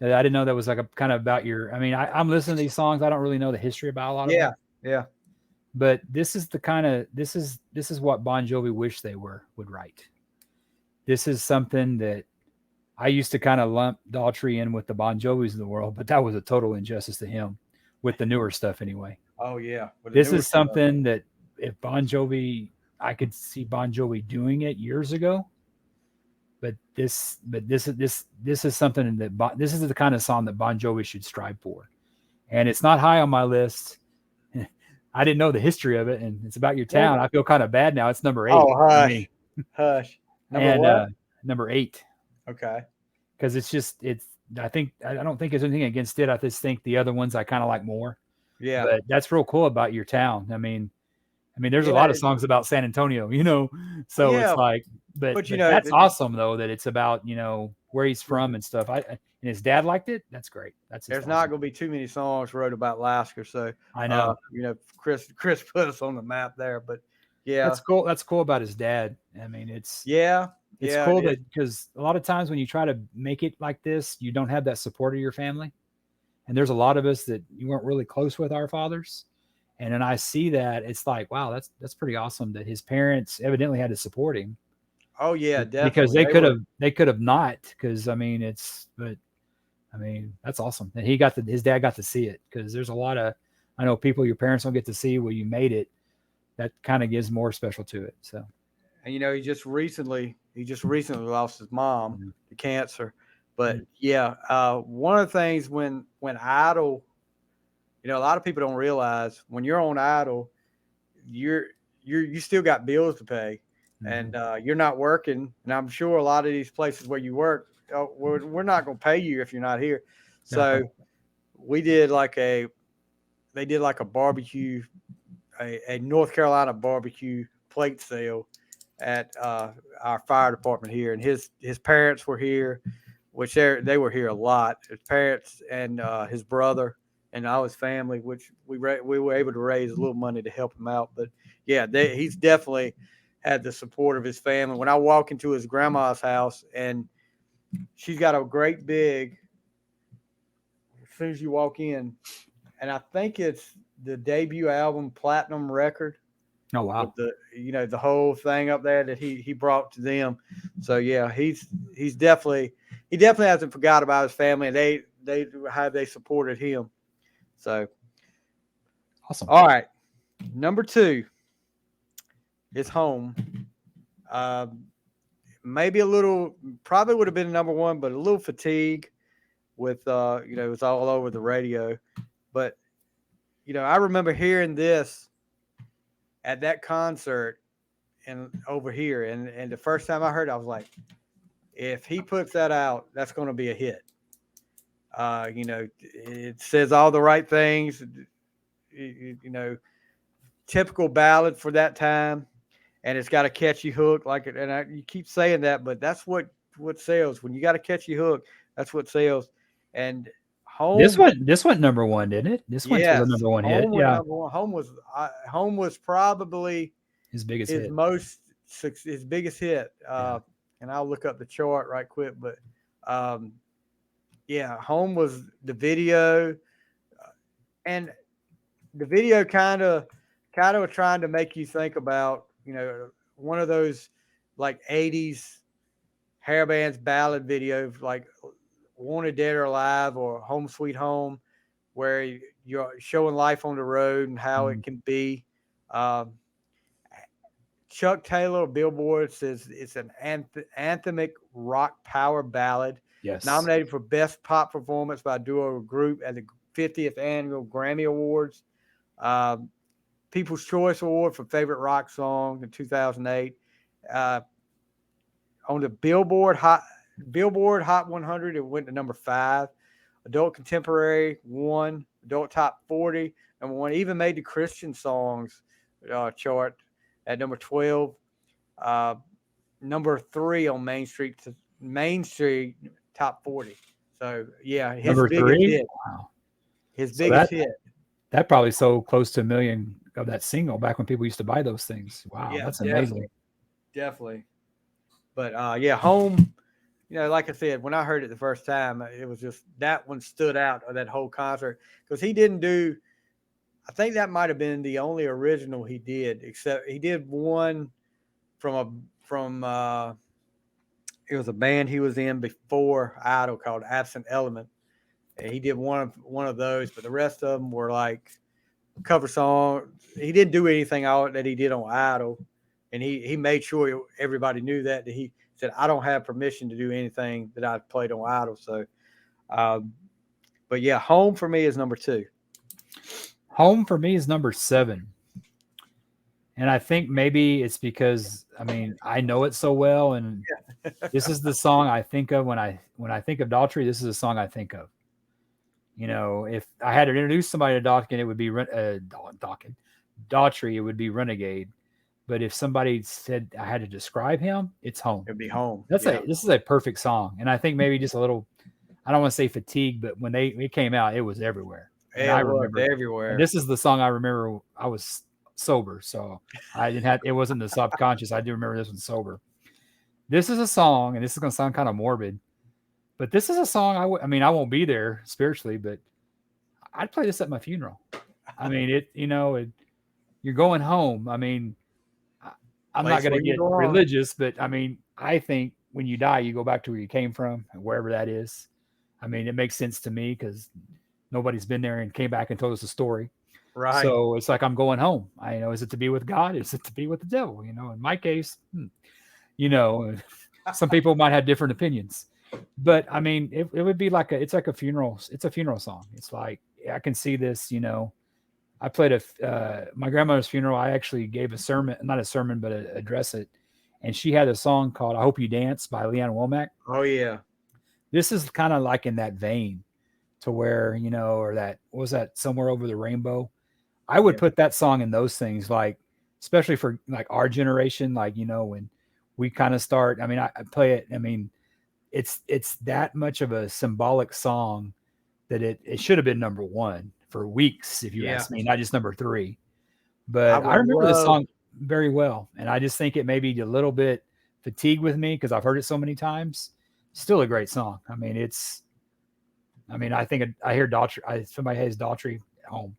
I didn't know that was like a kind of about your. I mean, I'm listening to these songs. I don't really know the history about a lot of them. Yeah. But this is the kind of this is what Bon Jovi wished they would write. This is something that I used to kind of lump Daughtry in with the Bon Jovis of the world, but that was a total injustice to him with the newer stuff anyway. Oh yeah. This is something that if Bon Jovi, I could see Bon Jovi doing it years ago. But this is something that this is the kind of song that Bon Jovi should strive for, and it's not high on my list. I didn't know the history of it, and it's about your town. I feel kind of bad now. It's number 8. Oh, hush, hush. Number 8. Okay. Because I don't think there's anything against it. I just think the other ones I kind of like more. Yeah. But that's real cool about your town. I mean, there's a lot of songs about San Antonio, so it's like, but that's awesome though, that it's about, where he's from and stuff. And his dad liked it. That's great. There's not going to be too many songs wrote about Lasker. So I know, Chris put us on the map there, but yeah, that's cool. That's cool about his dad. I mean, it's cool that because a lot of times when you try to make it like this, you don't have that support of your family. And there's a lot of us that you weren't really close with our fathers. And then I see that, it's like, wow, that's pretty awesome that his parents evidently had to support him. Oh yeah, definitely. Because they could have not. Because that's awesome. And his dad got to see it, because there's a lot of, I know people your parents don't get to see where you made it. That kind of gives more special to it. So, and he just recently lost his mom to cancer. But one of the things when Idol, a lot of people don't realize when you're on Idol, you still got bills to pay, and you're not working. And I'm sure a lot of these places where you work, we're not going to pay you if you're not here. So they did like a barbecue, a North Carolina barbecue plate sale at our fire department here, and his parents were here, which they were here a lot. His parents and his brother and all his family, which we were able to raise a little money to help him out. But he's definitely had the support of his family. When I walk into his grandma's house, and she's got a great big, as soon as you walk in, and I think it's the debut album platinum record. Oh wow! With the whole thing up there that he brought to them. So he definitely hasn't forgot about his family, and they supported him. So awesome. All right, number 2 is Home. Maybe probably would have been number 1, but a little fatigue with it was all over the radio. But I remember hearing this at that concert and over here, and the first time I heard it, I was like, if he puts that out, that's going to be a hit. It says all the right things, typical ballad for that time, and it's got a catchy hook. You keep saying that, but that's what sells. When you got a catchy hook, that's what sells. And Home. This went number one, didn't it? This went to the Yes, number one hit. Home was Yeah, number one. Home was probably his biggest his hit. his biggest hit. And I'll look up the chart right quick, but yeah, Home was the video, and the video kind of trying to make you think about, one of those like 80s hair bands ballad videos like Wanted Dead or Alive or Home Sweet Home, where you're showing life on the road and how it can be. Um, Chuck Taylor of Billboard says it's an anthemic rock power ballad. Yes. Nominated for Best Pop Performance by a Duo or Group at the 50th Annual Grammy Awards. People's Choice Award for Favorite Rock Song in 2008. On the Billboard Hot 100, it went to number 5. Adult Contemporary 1. Adult Top 40 number 1. Even made the Christian songs chart at number 12. Number 3 on Main Street Top 40. So yeah, his number biggest 3. hit. Wow. His biggest hit. That probably sold close to 1 million of that single back when people used to buy those things. Wow, Yeah, that's amazing. Definitely. But yeah, Home, like I said, when I heard it the first time, it was just that one stood out of that whole concert because he didn't do. I think that might have been the only original he did, except he did one from it was a band he was in before Idol called Absent Element. And he did one of those, but the rest of them were like cover songs. He didn't do anything out that he did on Idol, and he made sure everybody knew that he said, I don't have permission to do anything that I played on Idol. So, but yeah, Home for me is number 2. Home for me is number 7. And I think maybe it's because, I know it so well. And this is the song I think of when I think of Daughtry. This is the song I think of. If I had to introduce somebody to Daughtry, it would be Daughtry, it would be Renegade. But if somebody said I had to describe him, it's Home. It'd be Home. This is a perfect song. And I think maybe just a little, I don't want to say fatigue, but when it came out, it was everywhere. And I remember everywhere. And this is the song I remember. I was sober, so I didn't have, it wasn't the subconscious. I do remember this one sober. This is a song, and this is going to sound kind of morbid, but this is a song I won't be there spiritually, but I'd play this at my funeral. You're going home. I'm not going to get religious, but I think when you die, you go back to where you came from, wherever that is. It makes sense to me because nobody's been there and came back and told us a story. Right. So it's like I'm going home. Is it to be with God? Is it to be with the devil? In my case, some people might have different opinions. But it would be like it's like a funeral. It's a funeral song. It's like I can see this. I played my grandmother's funeral. I actually gave a sermon, not a sermon, but an address it, and she had a song called "I Hope You Dance" by Leanne Womack. Oh yeah, this is kind of like in that vein, to where or that what was that Somewhere Over the Rainbow. I would put that song in those things, like especially for like our generation, like when we kind of start. I play it. It's that much of a symbolic song that it should have been number 1 for weeks, if you ask me, not just number 3. But I remember the song very well, and I just think it may be a little bit fatigued with me because I've heard it so many times. Still a great song. I think I hear Daughtry. Somebody has Daughtry at home.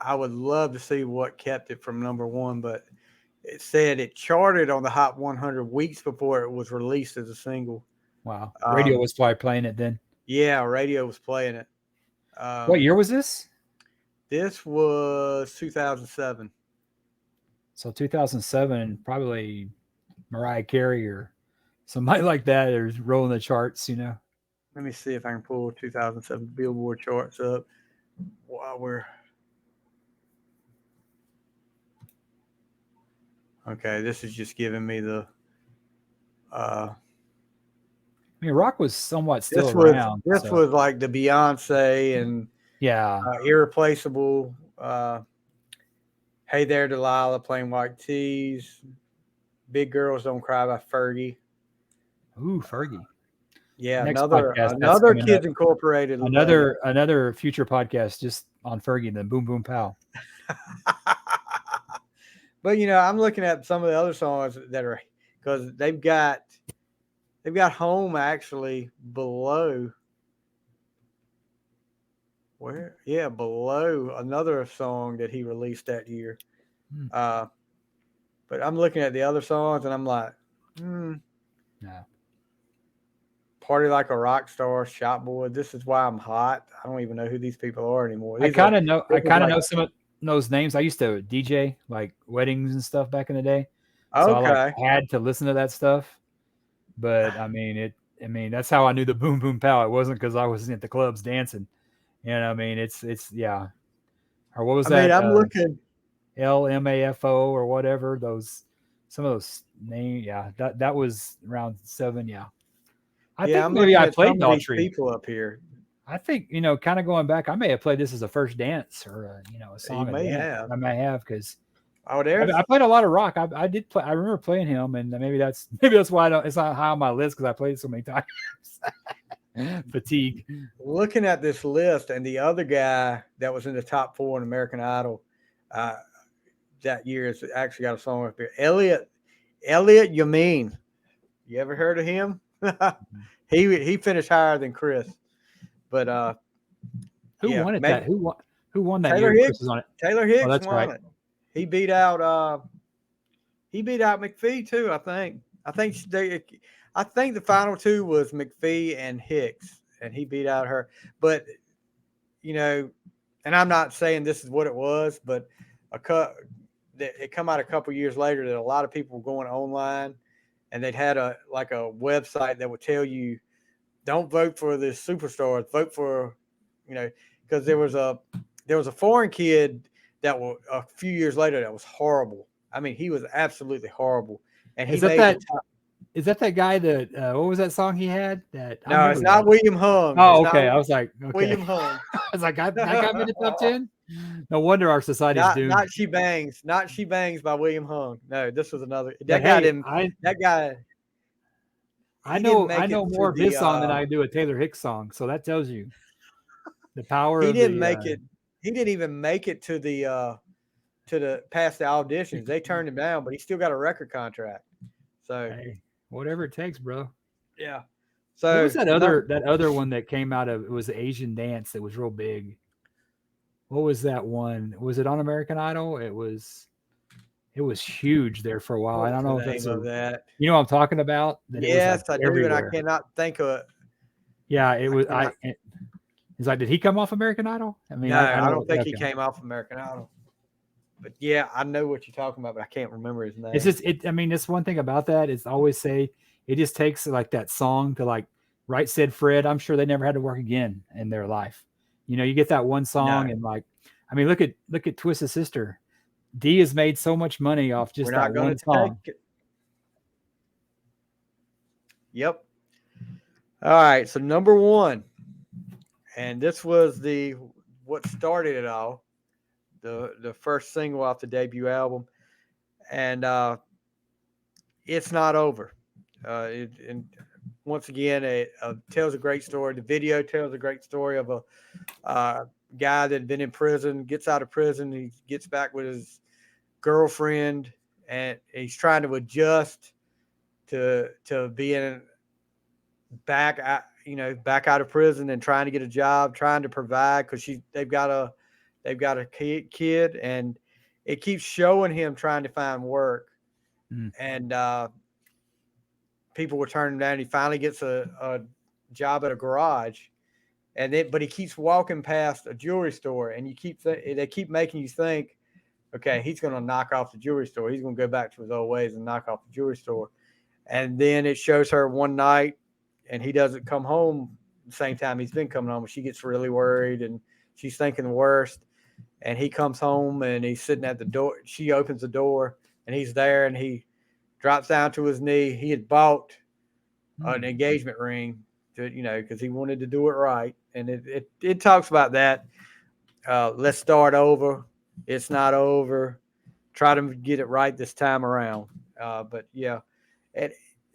I would love to see what kept it from number 1, but it said it charted on the Hot 100 weeks before it was released as a single. Wow. Radio was probably playing it then. Yeah, radio was playing it. What year was this? This was 2007. So 2007, probably Mariah Carey or somebody like that is rolling the charts, Let me see if I can pull 2007 Billboard charts up while we're... Okay, this is just giving me the... rock was somewhat still around. This was like the Beyonce and Irreplaceable. Hey There Delilah, Plain White Tees. Big Girls Don't Cry by Fergie. Ooh, Fergie. Yeah, Next another podcast that's coming Kids up. Incorporated. Another future podcast just on Fergie, the Boom Boom Pow. But I'm looking at some of the other songs that are because they've got Home actually below. Where? Yeah, below another song that he released that year. But I'm looking at the other songs and I'm like, Yeah. Party Like a Rock Star, Shot Boy. This Is Why I'm Hot. I don't even know who these people are anymore. I kind of know some of those names. I used to DJ like weddings and stuff back in the day. So I had to listen to that stuff. But I mean that's how I knew the Boom Boom Pow. It wasn't because I was at the clubs dancing. And I mean it's yeah. Or what was that? I'm looking LMAFO or whatever. Some of those names, yeah. That was around 7, yeah. I think maybe I played Daughtry. People up here. I think kind of going back, I may have played this as a first dance or a song. You may have. I may have because I played a lot of rock. I did play. I remember playing him, and maybe that's why it's not high on my list because I played it so many times. Fatigue. Looking at this list, and the other guy that was in the top 4 in American Idol that year has actually got a song up here. Elliot Yamin. You ever heard of him? He finished higher than Chris. But who won it? Who won that Taylor year? Hicks. Chris was on it. Taylor Hicks that's won right. it. He beat out McPhee too. I think the final 2 was McPhee and Hicks, and he beat out her. But and I'm not saying this is what it was, but it come out a couple years later that a lot of people were going online, and they'd had a website that would tell you, don't vote for the superstars, vote for, because there was a foreign kid that was a few years later that was horrible. I mean, he was absolutely horrible. And is that that guy that what was that song he had? No, it's not William Hung. Oh, okay. I was like, okay. William Hung. I was like, that got me in the top 10. No wonder our society's doomed. Not She Bangs by William Hung. No, this was another. That guy didn't. That guy. I know more of his song than I do a Taylor Hicks song, so that tells you the power. He didn't make it. He didn't even make it to the past the auditions. They turned him down, but he still got a record contract. So hey, whatever it takes, bro. Yeah. So what was that other one that came out of? It was the Asian dance that was real big. What was that one? Was it on American Idol? It was huge there for a while. I don't know if that's that. You know what I'm talking about? Yes, I do, and I cannot think of it. Yeah, it was. He's like, did he come off American Idol? I mean, no, I don't think he came off American Idol. But yeah, I know what you're talking about, but I can't remember his name. It's just I mean, it's one thing about that is always say it just takes like that song to like Right Said Fred. I'm sure they never had to work again in their life. You get that one song and like, I mean, look at Twisted Sister. Dee has made so much money off just that one song. Yep. All right. So number 1, and this was what started it all, the first single off the debut album, and It's Not Over. And once again, it tells a great story. The video tells a great story of a guy that had been in prison, gets out of prison, he gets back with his girlfriend, and he's trying to adjust to being back out of prison and trying to get a job, trying to provide because they've got a kid, and it keeps showing him trying to find work, and people were turning him down. He finally gets a job at a garage, but he keeps walking past a jewelry store, and they keep making you think, okay, he's going to knock off the jewelry store. He's going to go back to his old ways and knock off the jewelry store. And then it shows her one night, and he doesn't come home the same time he's been coming home. She gets really worried, and she's thinking the worst. And he comes home, and he's sitting at the door. She opens the door, and he's there, and he drops down to his knee. He had bought an engagement ring because he wanted to do it right. And it talks about that. Let's start over. It's not over. Try to get it right this time around. But yeah,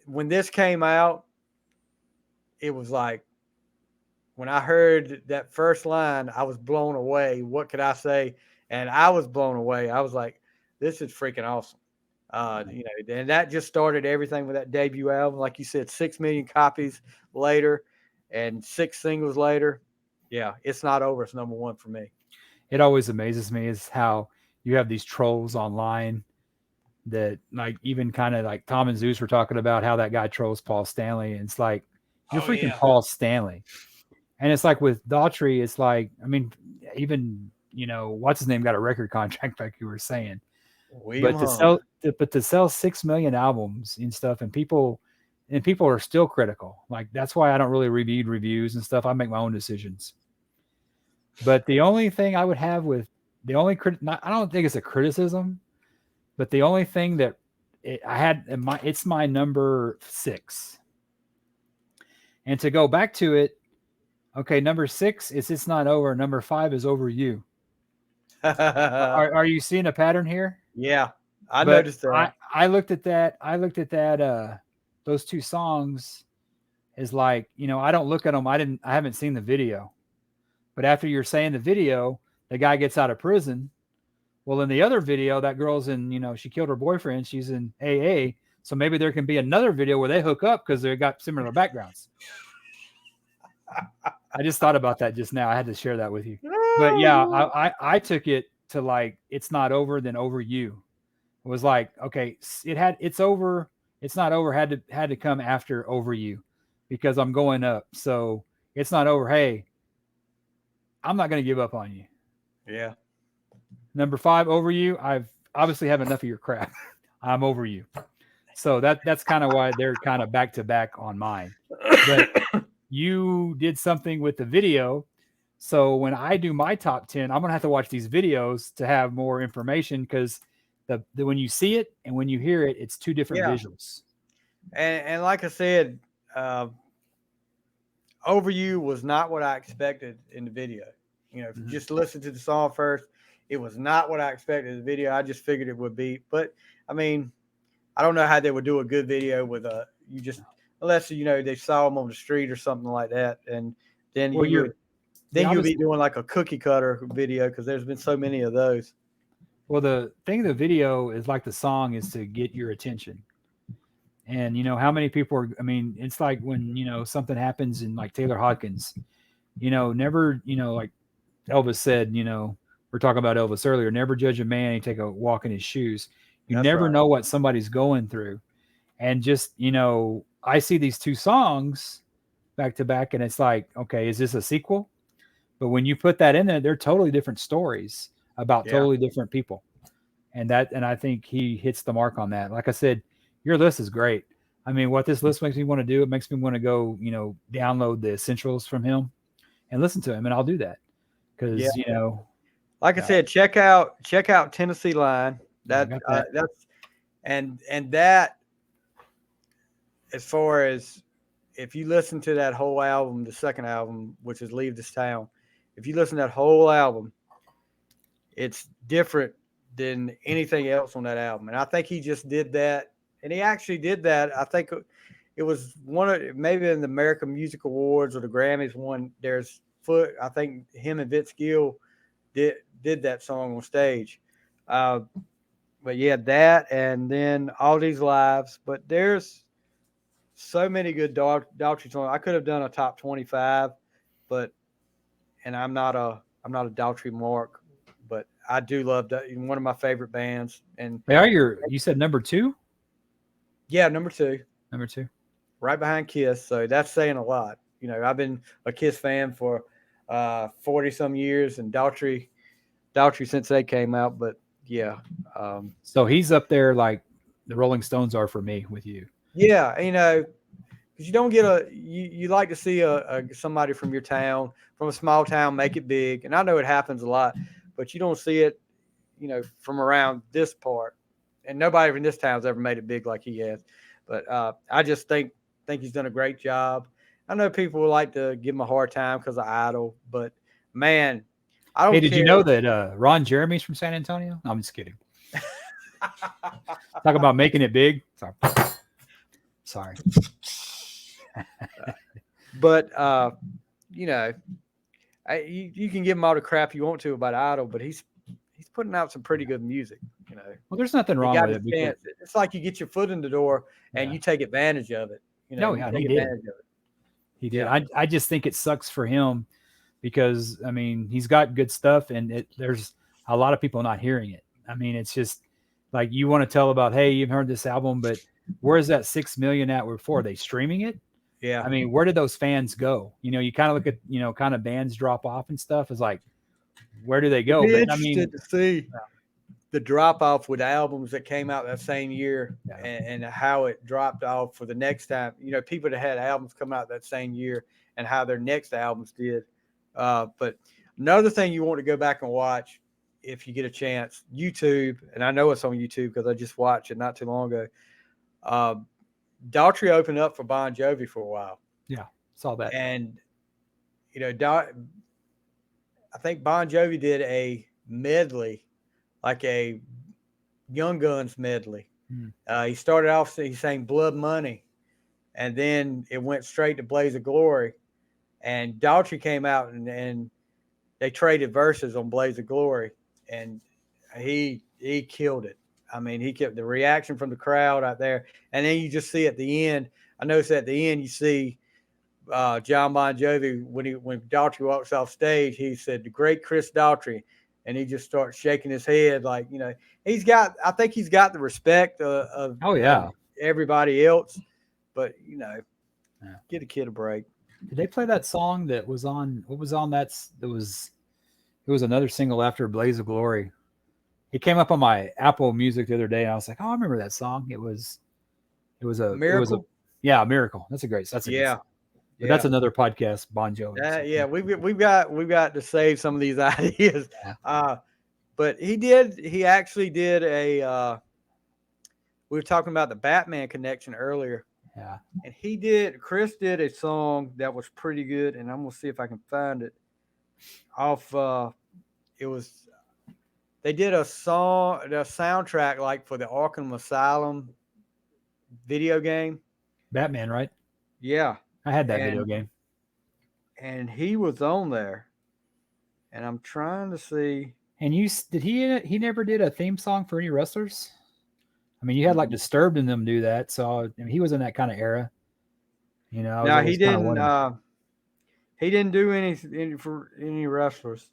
when this came out, it was like when I heard that first line, I was blown away. What could I say? And I was blown away. I was like, this is freaking awesome. And that just started everything with that debut album. Like you said, 6 million copies later and 6 singles later. Yeah, it's not over. It's number one for me. It always amazes me is how you have these trolls online that like even kind of like Tom and Zeus were talking about how that guy trolls Paul Stanley. And it's like, you're freaking Paul Stanley. And it's like with Daughtry, it's like, I mean, even, what's his name got a record contract, like you were saying. But to sell 6 million albums and stuff, and people are still critical. Like, that's why I don't really read reviews and stuff. I make my own decisions. But the only thing I would have with I don't think it's a criticism, but the only thing that it's my number 6. And to go back to it, okay, number 6 is It's Not Over. Number 5 is Over You. Are you seeing a pattern here? Yeah, I noticed that. I looked at that. Those two songs is like, I don't look at them. I haven't seen the video. But after you're saying the video, the guy gets out of prison. Well, in the other video, that girl's in, she killed her boyfriend. She's in AA. So maybe there can be another video where they hook up because they got similar backgrounds. I just thought about that just now. I had to share that with you. But yeah, I took it to like, It's Not Over, then Over You. It was like, okay, It's Over. It's Not Over had to come after Over You because I'm going up. So It's Not Over. Hey, I'm not going to give up on you. Yeah. Number 5, Over You. I've obviously have enough of your crap. I'm over you. So that's kind of why they're kind of back to back on mine. But you did something with the video. So when I do my top 10, I'm going to have to watch these videos to have more information because the when you see it and when you hear it, it's two different visuals. And like I said, Over You was not what I expected in the video. If you just listen to the song first, it was not what I expected in the video. I just figured it would be. But, I mean, I don't know how they would do a good video with unless, they saw them on the street or something like that. And then you'd be doing like a cookie cutter video because there's been so many of those. Well, the thing of the video is like the song is to get your attention. And, how many people it's like when, something happens in like Taylor Hawkins, never, like Elvis said, we're talking about Elvis earlier, never judge a man and take a walk in his shoes. You never know what somebody's going through. And just, I see these two songs back to back and it's like, okay, is this a sequel? But when you put that in there, they're totally different stories about totally different people. And I think he hits the mark on that. Like I said, your list is great. I mean, what this list makes me want to do, it makes me want to go, download the essentials from him and listen to him. And I'll do that. Because, like I said, check out Tennessee Line. That's that as far as if you listen to that whole album, the second album, which is Leave This Town, if you listen to that whole album, it's different than anything else on that album. And I think he just did that. And he actually did that. I think it was maybe in the American Music Awards or the Grammys one. I think him and Vince Gill did that song on stage. But yeah, that and then All These Lives. But there's so many good Daughtry songs. I could have done a top 25, and I'm not a Daughtry mark, but I do love that. One of my favorite bands. And you said number 2? Yeah, number 2. Number 2. Right behind Kiss. So that's saying a lot. I've been a Kiss fan for 40 some years and Daughtry since they came out. But yeah. So he's up there like the Rolling Stones are for me with you. Yeah. Because you don't get you like to see somebody from your town, from a small town, make it big. And I know it happens a lot, but you don't see it, from around this part. And nobody from this town's ever made it big like he has. But I just think he's done a great job. I know people would like to give him a hard time because of Idol, but man, I don't care. Hey, did you know that Ron Jeremy's from San Antonio? No, I'm just kidding. Talk about making it big. Sorry. But you know, you can give him all the crap you want to about Idol, but he's putting out some pretty good music. You know, Well, there's nothing he wrong got with his it because chance. It's like you get your foot in the door and yeah. you take advantage of it. You know, No, you yeah, take he did. advantage of it. He did. Yeah. I just think it sucks for him because I mean he's got good stuff and there's a lot of people not hearing it. I mean it's just like you want to tell about hey you've heard this album but where's that 6 million at before? Are they streaming it? Yeah. I mean where did those fans go? You know you kind of look at kind of bands drop off and stuff. It's like where do they It'd go? be But I mean interested to see the drop off with albums that came out that same year yeah. and how it dropped off for the next time. You know, people that had albums come out that same year and how their next albums did. But another thing you want to go back and watch if you get a chance, YouTube, and I know it's on YouTube because I just watched it not too long ago. Daughtry opened up for Bon Jovi for a while. Yeah, saw that. And, you know, I think Bon Jovi did a medley, like a Young Guns medley. He started off, he sang Blood Money, and then it went straight to Blaze of Glory. And Daughtry came out and they traded verses on Blaze of Glory, and he killed it. I mean, he kept the reaction from the crowd out there. And then you just see at the end, I noticed at the end, you see John Bon Jovi, when Daughtry walks off stage, he said, "The great Chris Daughtry." And he just starts shaking his head like, you know, I think he's got the respect of everybody else, but you know, get a kid a break. Did they play that song that was on, what was on that? It was another single after Blaze of Glory. It came up on my Apple Music the other day and I was like, oh, I remember that song. It was a Miracle. Miracle. That's a good song. But that's another podcast, Bon Jovi. Yeah, we've got to save some of these ideas. Yeah. But he actually did a we were talking about the Batman connection earlier. Yeah. And Chris did a song that was pretty good, and I'm gonna see if I can find it. They did a soundtrack like for the Arkham Asylum video game. Batman, right? Yeah. I had that video game. And he was on there. And I'm trying to see. And he never did a theme song for any wrestlers? I mean, you had like Disturbed and them do that. So I mean, he was in that kind of era. You know, no, he didn't do any for any wrestlers.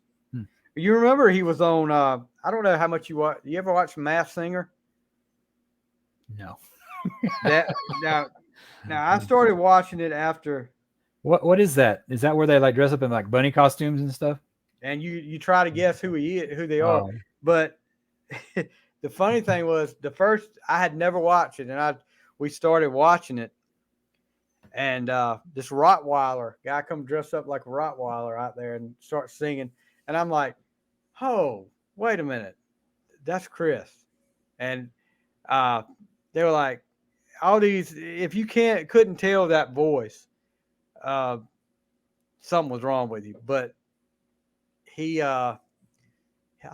You remember he was on I don't know how much you watch. You ever watch Masked Singer? No. Now I started watching it after. What is that? Is that where they like dress up in like bunny costumes and stuff? And you try to guess who they are. But the funny thing was I had never watched it, and we started watching it, and this Rottweiler guy come dressed up like a Rottweiler out there and start singing, and I'm like, oh, wait a minute, that's Chris, and they were like, all these, if you couldn't tell that voice, something was wrong with you. But I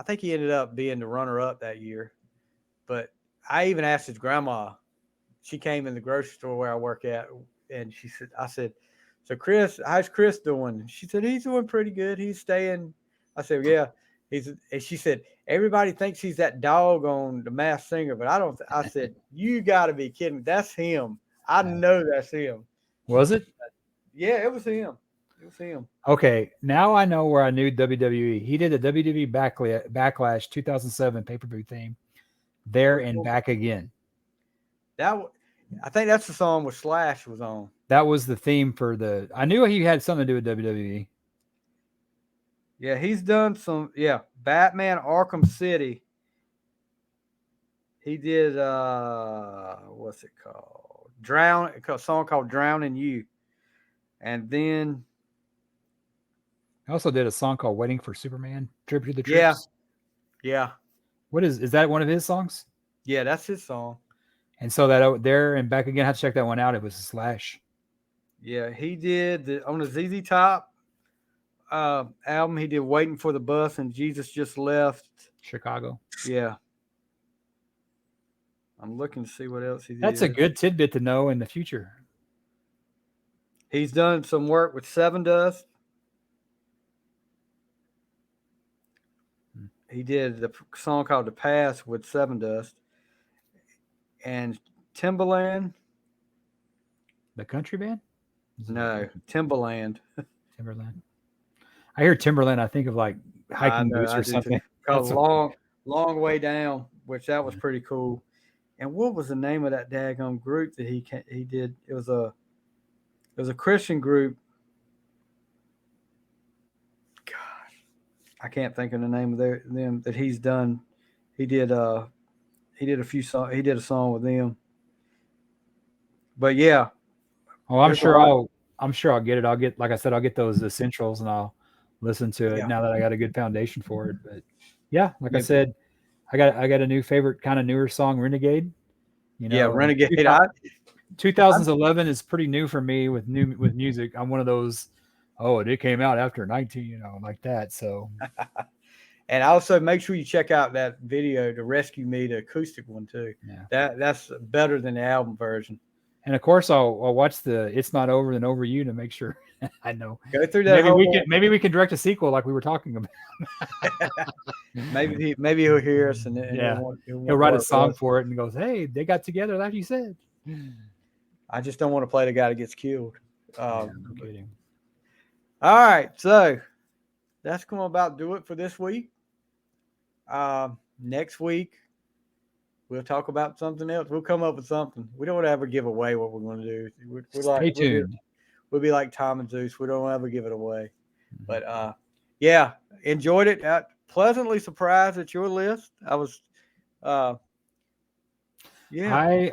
think he ended up being the runner-up that year. But I even asked his grandma. She came in the grocery store where I work at, and I said, so Chris, how's Chris doing? She said, he's doing pretty good. He's staying. I said, yeah. And she said, everybody thinks he's that dog on The Masked Singer, but I don't. I said, you got to be kidding. That's him. I know that's him. Was it? Yeah, it was him. It was him. Okay, now I know where I knew WWE. He did a WWE Backlash 2007 pay-per-view theme, There and Back Again. I think that's the song where Slash was on. That was the theme for I knew he had something to do with WWE. Yeah, he's done some. Yeah, Batman Arkham City. He did what's it called? A song called "Drowning You," and then I also did a song called "Waiting for Superman," tribute to the troops. Yeah. What is that? One of his songs? Yeah, that's his song. And so that There and Back Again, I had to check that one out. It was a Slash. Yeah, he did on the ZZ Top album. He did "Waiting for the Bus" and "Jesus Just Left Chicago." Yeah. I'm looking to see what else he did. That's a good tidbit to know in the future. He's done some work with Seven Dust. He did the song called "The Past" with Seven Dust and Timbaland. The country band? No, Timbaland. Timberland. I hear Timberland. I think of like hiking boots or something. Called long way down, which that was pretty cool. And what was the name of that daggone group that he did? It was a Christian group. Gosh, I can't think of the name of them that he's done. He did a few songs. He did a song with them. But yeah. Oh, I'm sure I'll get it. I'll get, like I said, I'll get those essentials and I'll listen to it now that I got a good foundation for it. But yeah, like I said, I got a new favorite, kind of newer song, Renegade. Renegade. 2011 is pretty new for me with music. I'm one of those, it came out after 19, like that. So, and also make sure you check out that video to Rescue Me, the acoustic one too. Yeah, that's better than the album version. And of course, I'll watch the "It's Not Over Then Over You" to make sure I know. Go through that. Maybe we can direct a sequel like we were talking about. maybe he'll hear us and he'll write a song for it and goes, "Hey, they got together like you said." I just don't want to play the guy that gets killed. No kidding. All right, so that's going to about do it for this week. Next week, we'll talk about something else. We'll come up with something. We don't ever give away what we're going to do. Stay tuned. We'll be like Tom and Zeus. We don't ever give it away. But yeah, enjoyed it. Pleasantly surprised at your list. I was, I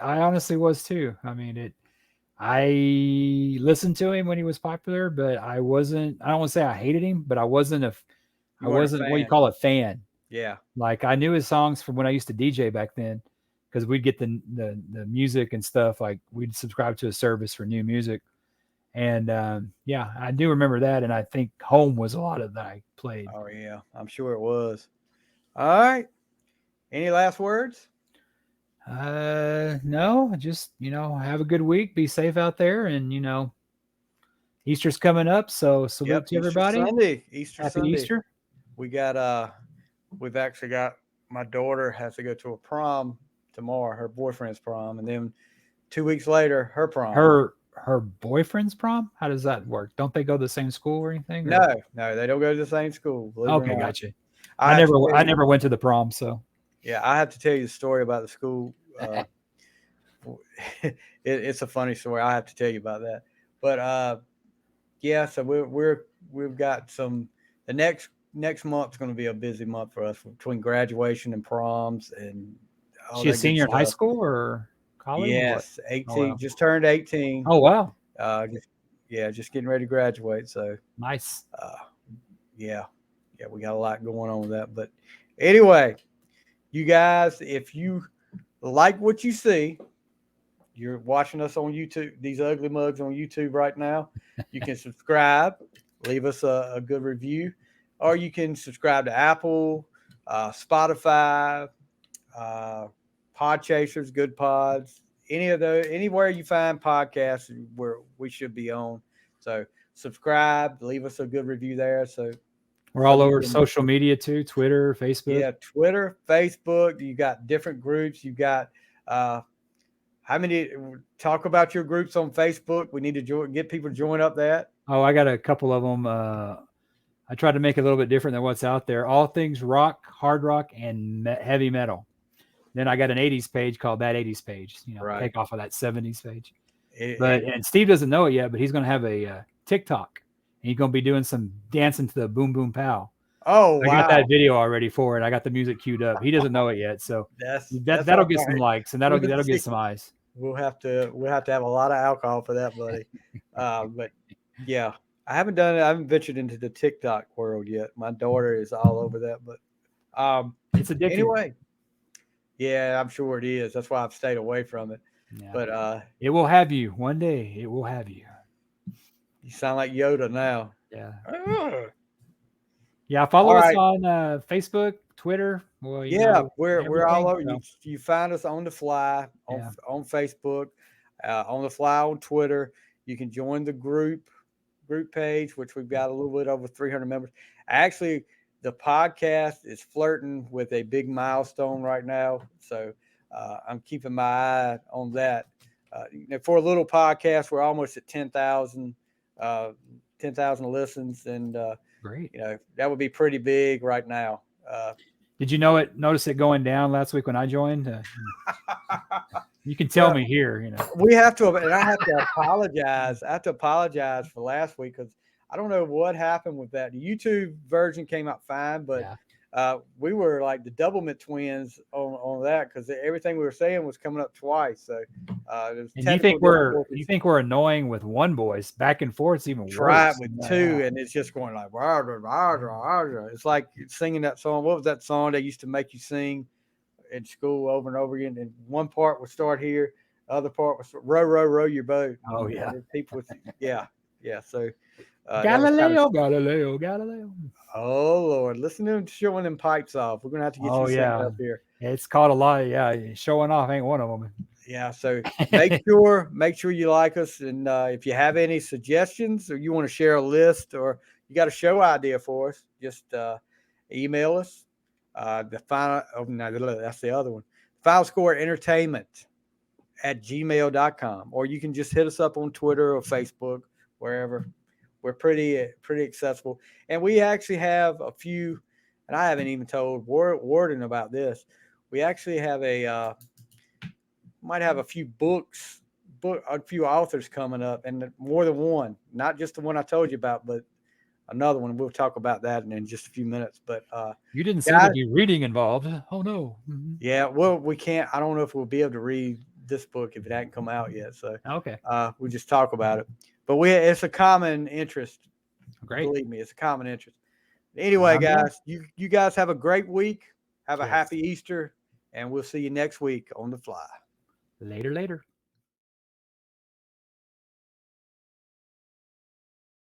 honestly was too. I mean, I listened to him when he was popular, but I don't want to say I hated him, but I wasn't what you call a fan. Yeah. Like I knew his songs from when I used to DJ back then, because we'd get the music and stuff. Like we'd subscribe to a service for new music. And I do remember that. And I think Home was a lot of that I played. Oh yeah, I'm sure it was. All right. Any last words? No, just, have a good week. Be safe out there. And, Easter's coming up. So salute to everybody. Easter Sunday. Easter. We got, we've actually got, my daughter has to go to a prom tomorrow, her boyfriend's prom. And then 2 weeks later, her prom. Her boyfriend's prom? How does that work? Don't they go to the same school or anything? No, they don't go to the same school. Okay, gotcha. I never went to the prom, so. Yeah, I have to tell you the story about the school. It's a funny story. I have to tell you about that. But so we've got some. The next month's going to be a busy month for us between graduation and proms and. She a senior in high school or college? Yes, 18. Oh, wow. Just turned 18. Oh wow. Just getting ready to graduate. So nice. Yeah, we got a lot going on with that. But anyway, you guys, if you like what you see, you're watching us on YouTube, these ugly mugs on YouTube right now. You can subscribe, leave us a good review, or you can subscribe to Apple, Spotify, Podchasers, Good Pods, anywhere you find podcasts where we should be on. So subscribe, leave us a good review there. So we're all over social media too, Twitter, Facebook. Yeah, Twitter, Facebook. You got different groups. You got how many? Talk about your groups on Facebook. We need to get people to join up that. Oh, I got a couple of them. I tried to make it a little bit different than what's out there. All things rock, hard rock, and heavy metal. Then I got an 80s page called That 80s Page. Right. Take off of that 70s page. And Steve doesn't know it yet, but he's going to have a TikTok. And he's going to be doing some dancing to the Boom Boom Pow. Oh, I got that video already for it. I got the music queued up. He doesn't know it yet, so that'll get some likes and that'll get some eyes. We'll have to have a lot of alcohol for that, buddy. But yeah, I haven't ventured into the TikTok world yet. My daughter is all over that, but it's addictive. Anyway, yeah, I'm sure it is. That's why I've stayed away from it. Yeah. But it will have you one day. It will have you. You sound like Yoda now. Yeah. Yeah, follow us on Facebook, Twitter. Well, we're all over. You find us on the fly on Facebook, on the fly on Twitter. You can join the group page, which we've got a little bit over 300 members. Actually, the podcast is flirting with a big milestone right now, so I'm keeping my eye on that. For a little podcast, we're almost at 10,000 listens, and Great. that would be pretty big right now. Did you notice it going down last week when I joined? You can tell me here. We have to, and I have to apologize. I have to apologize for last week because I don't know what happened with that. The YouTube version came out fine, but we were like the Doublemint twins on that because everything we were saying was coming up twice. So and you think we're annoying with one voice back and forth? It's even worse. Try it with two, and it's just going like rah, rah, rah, rah, rah. It's like singing that song. What was that song they used to make you sing in school over and over again? And one part would start here, the other part was row, row, row your boat. Oh yeah, people would, yeah. So Galileo. Oh Lord, listen to him showing them pipes off. We're gonna have to get you set up here. It's called a lot. Showing off ain't one of them. Yeah, so make sure you like us, and if you have any suggestions or you want to share a list or you got a show idea for us, just email us. The final, that's the other one. Final Score Entertainment at gmail.com, or you can just hit us up on Twitter or Facebook, wherever. We're pretty accessible, and we actually have a few. And I haven't even told Warden about this. We actually have might have a few a few authors coming up, and more than one, not just the one I told you about, but another one. We'll talk about that in just a few minutes. But you didn't say there'd be reading involved. Oh no. Mm-hmm. Yeah, well, we can't. I don't know if we'll be able to read this book if it hadn't come out yet. So okay, we'll just talk about it. But it's a common interest. Great. Believe me, it's a common interest. Anyway, guys, you guys have a great week. Have a happy Easter, and we'll see you next week on The Fly. Later.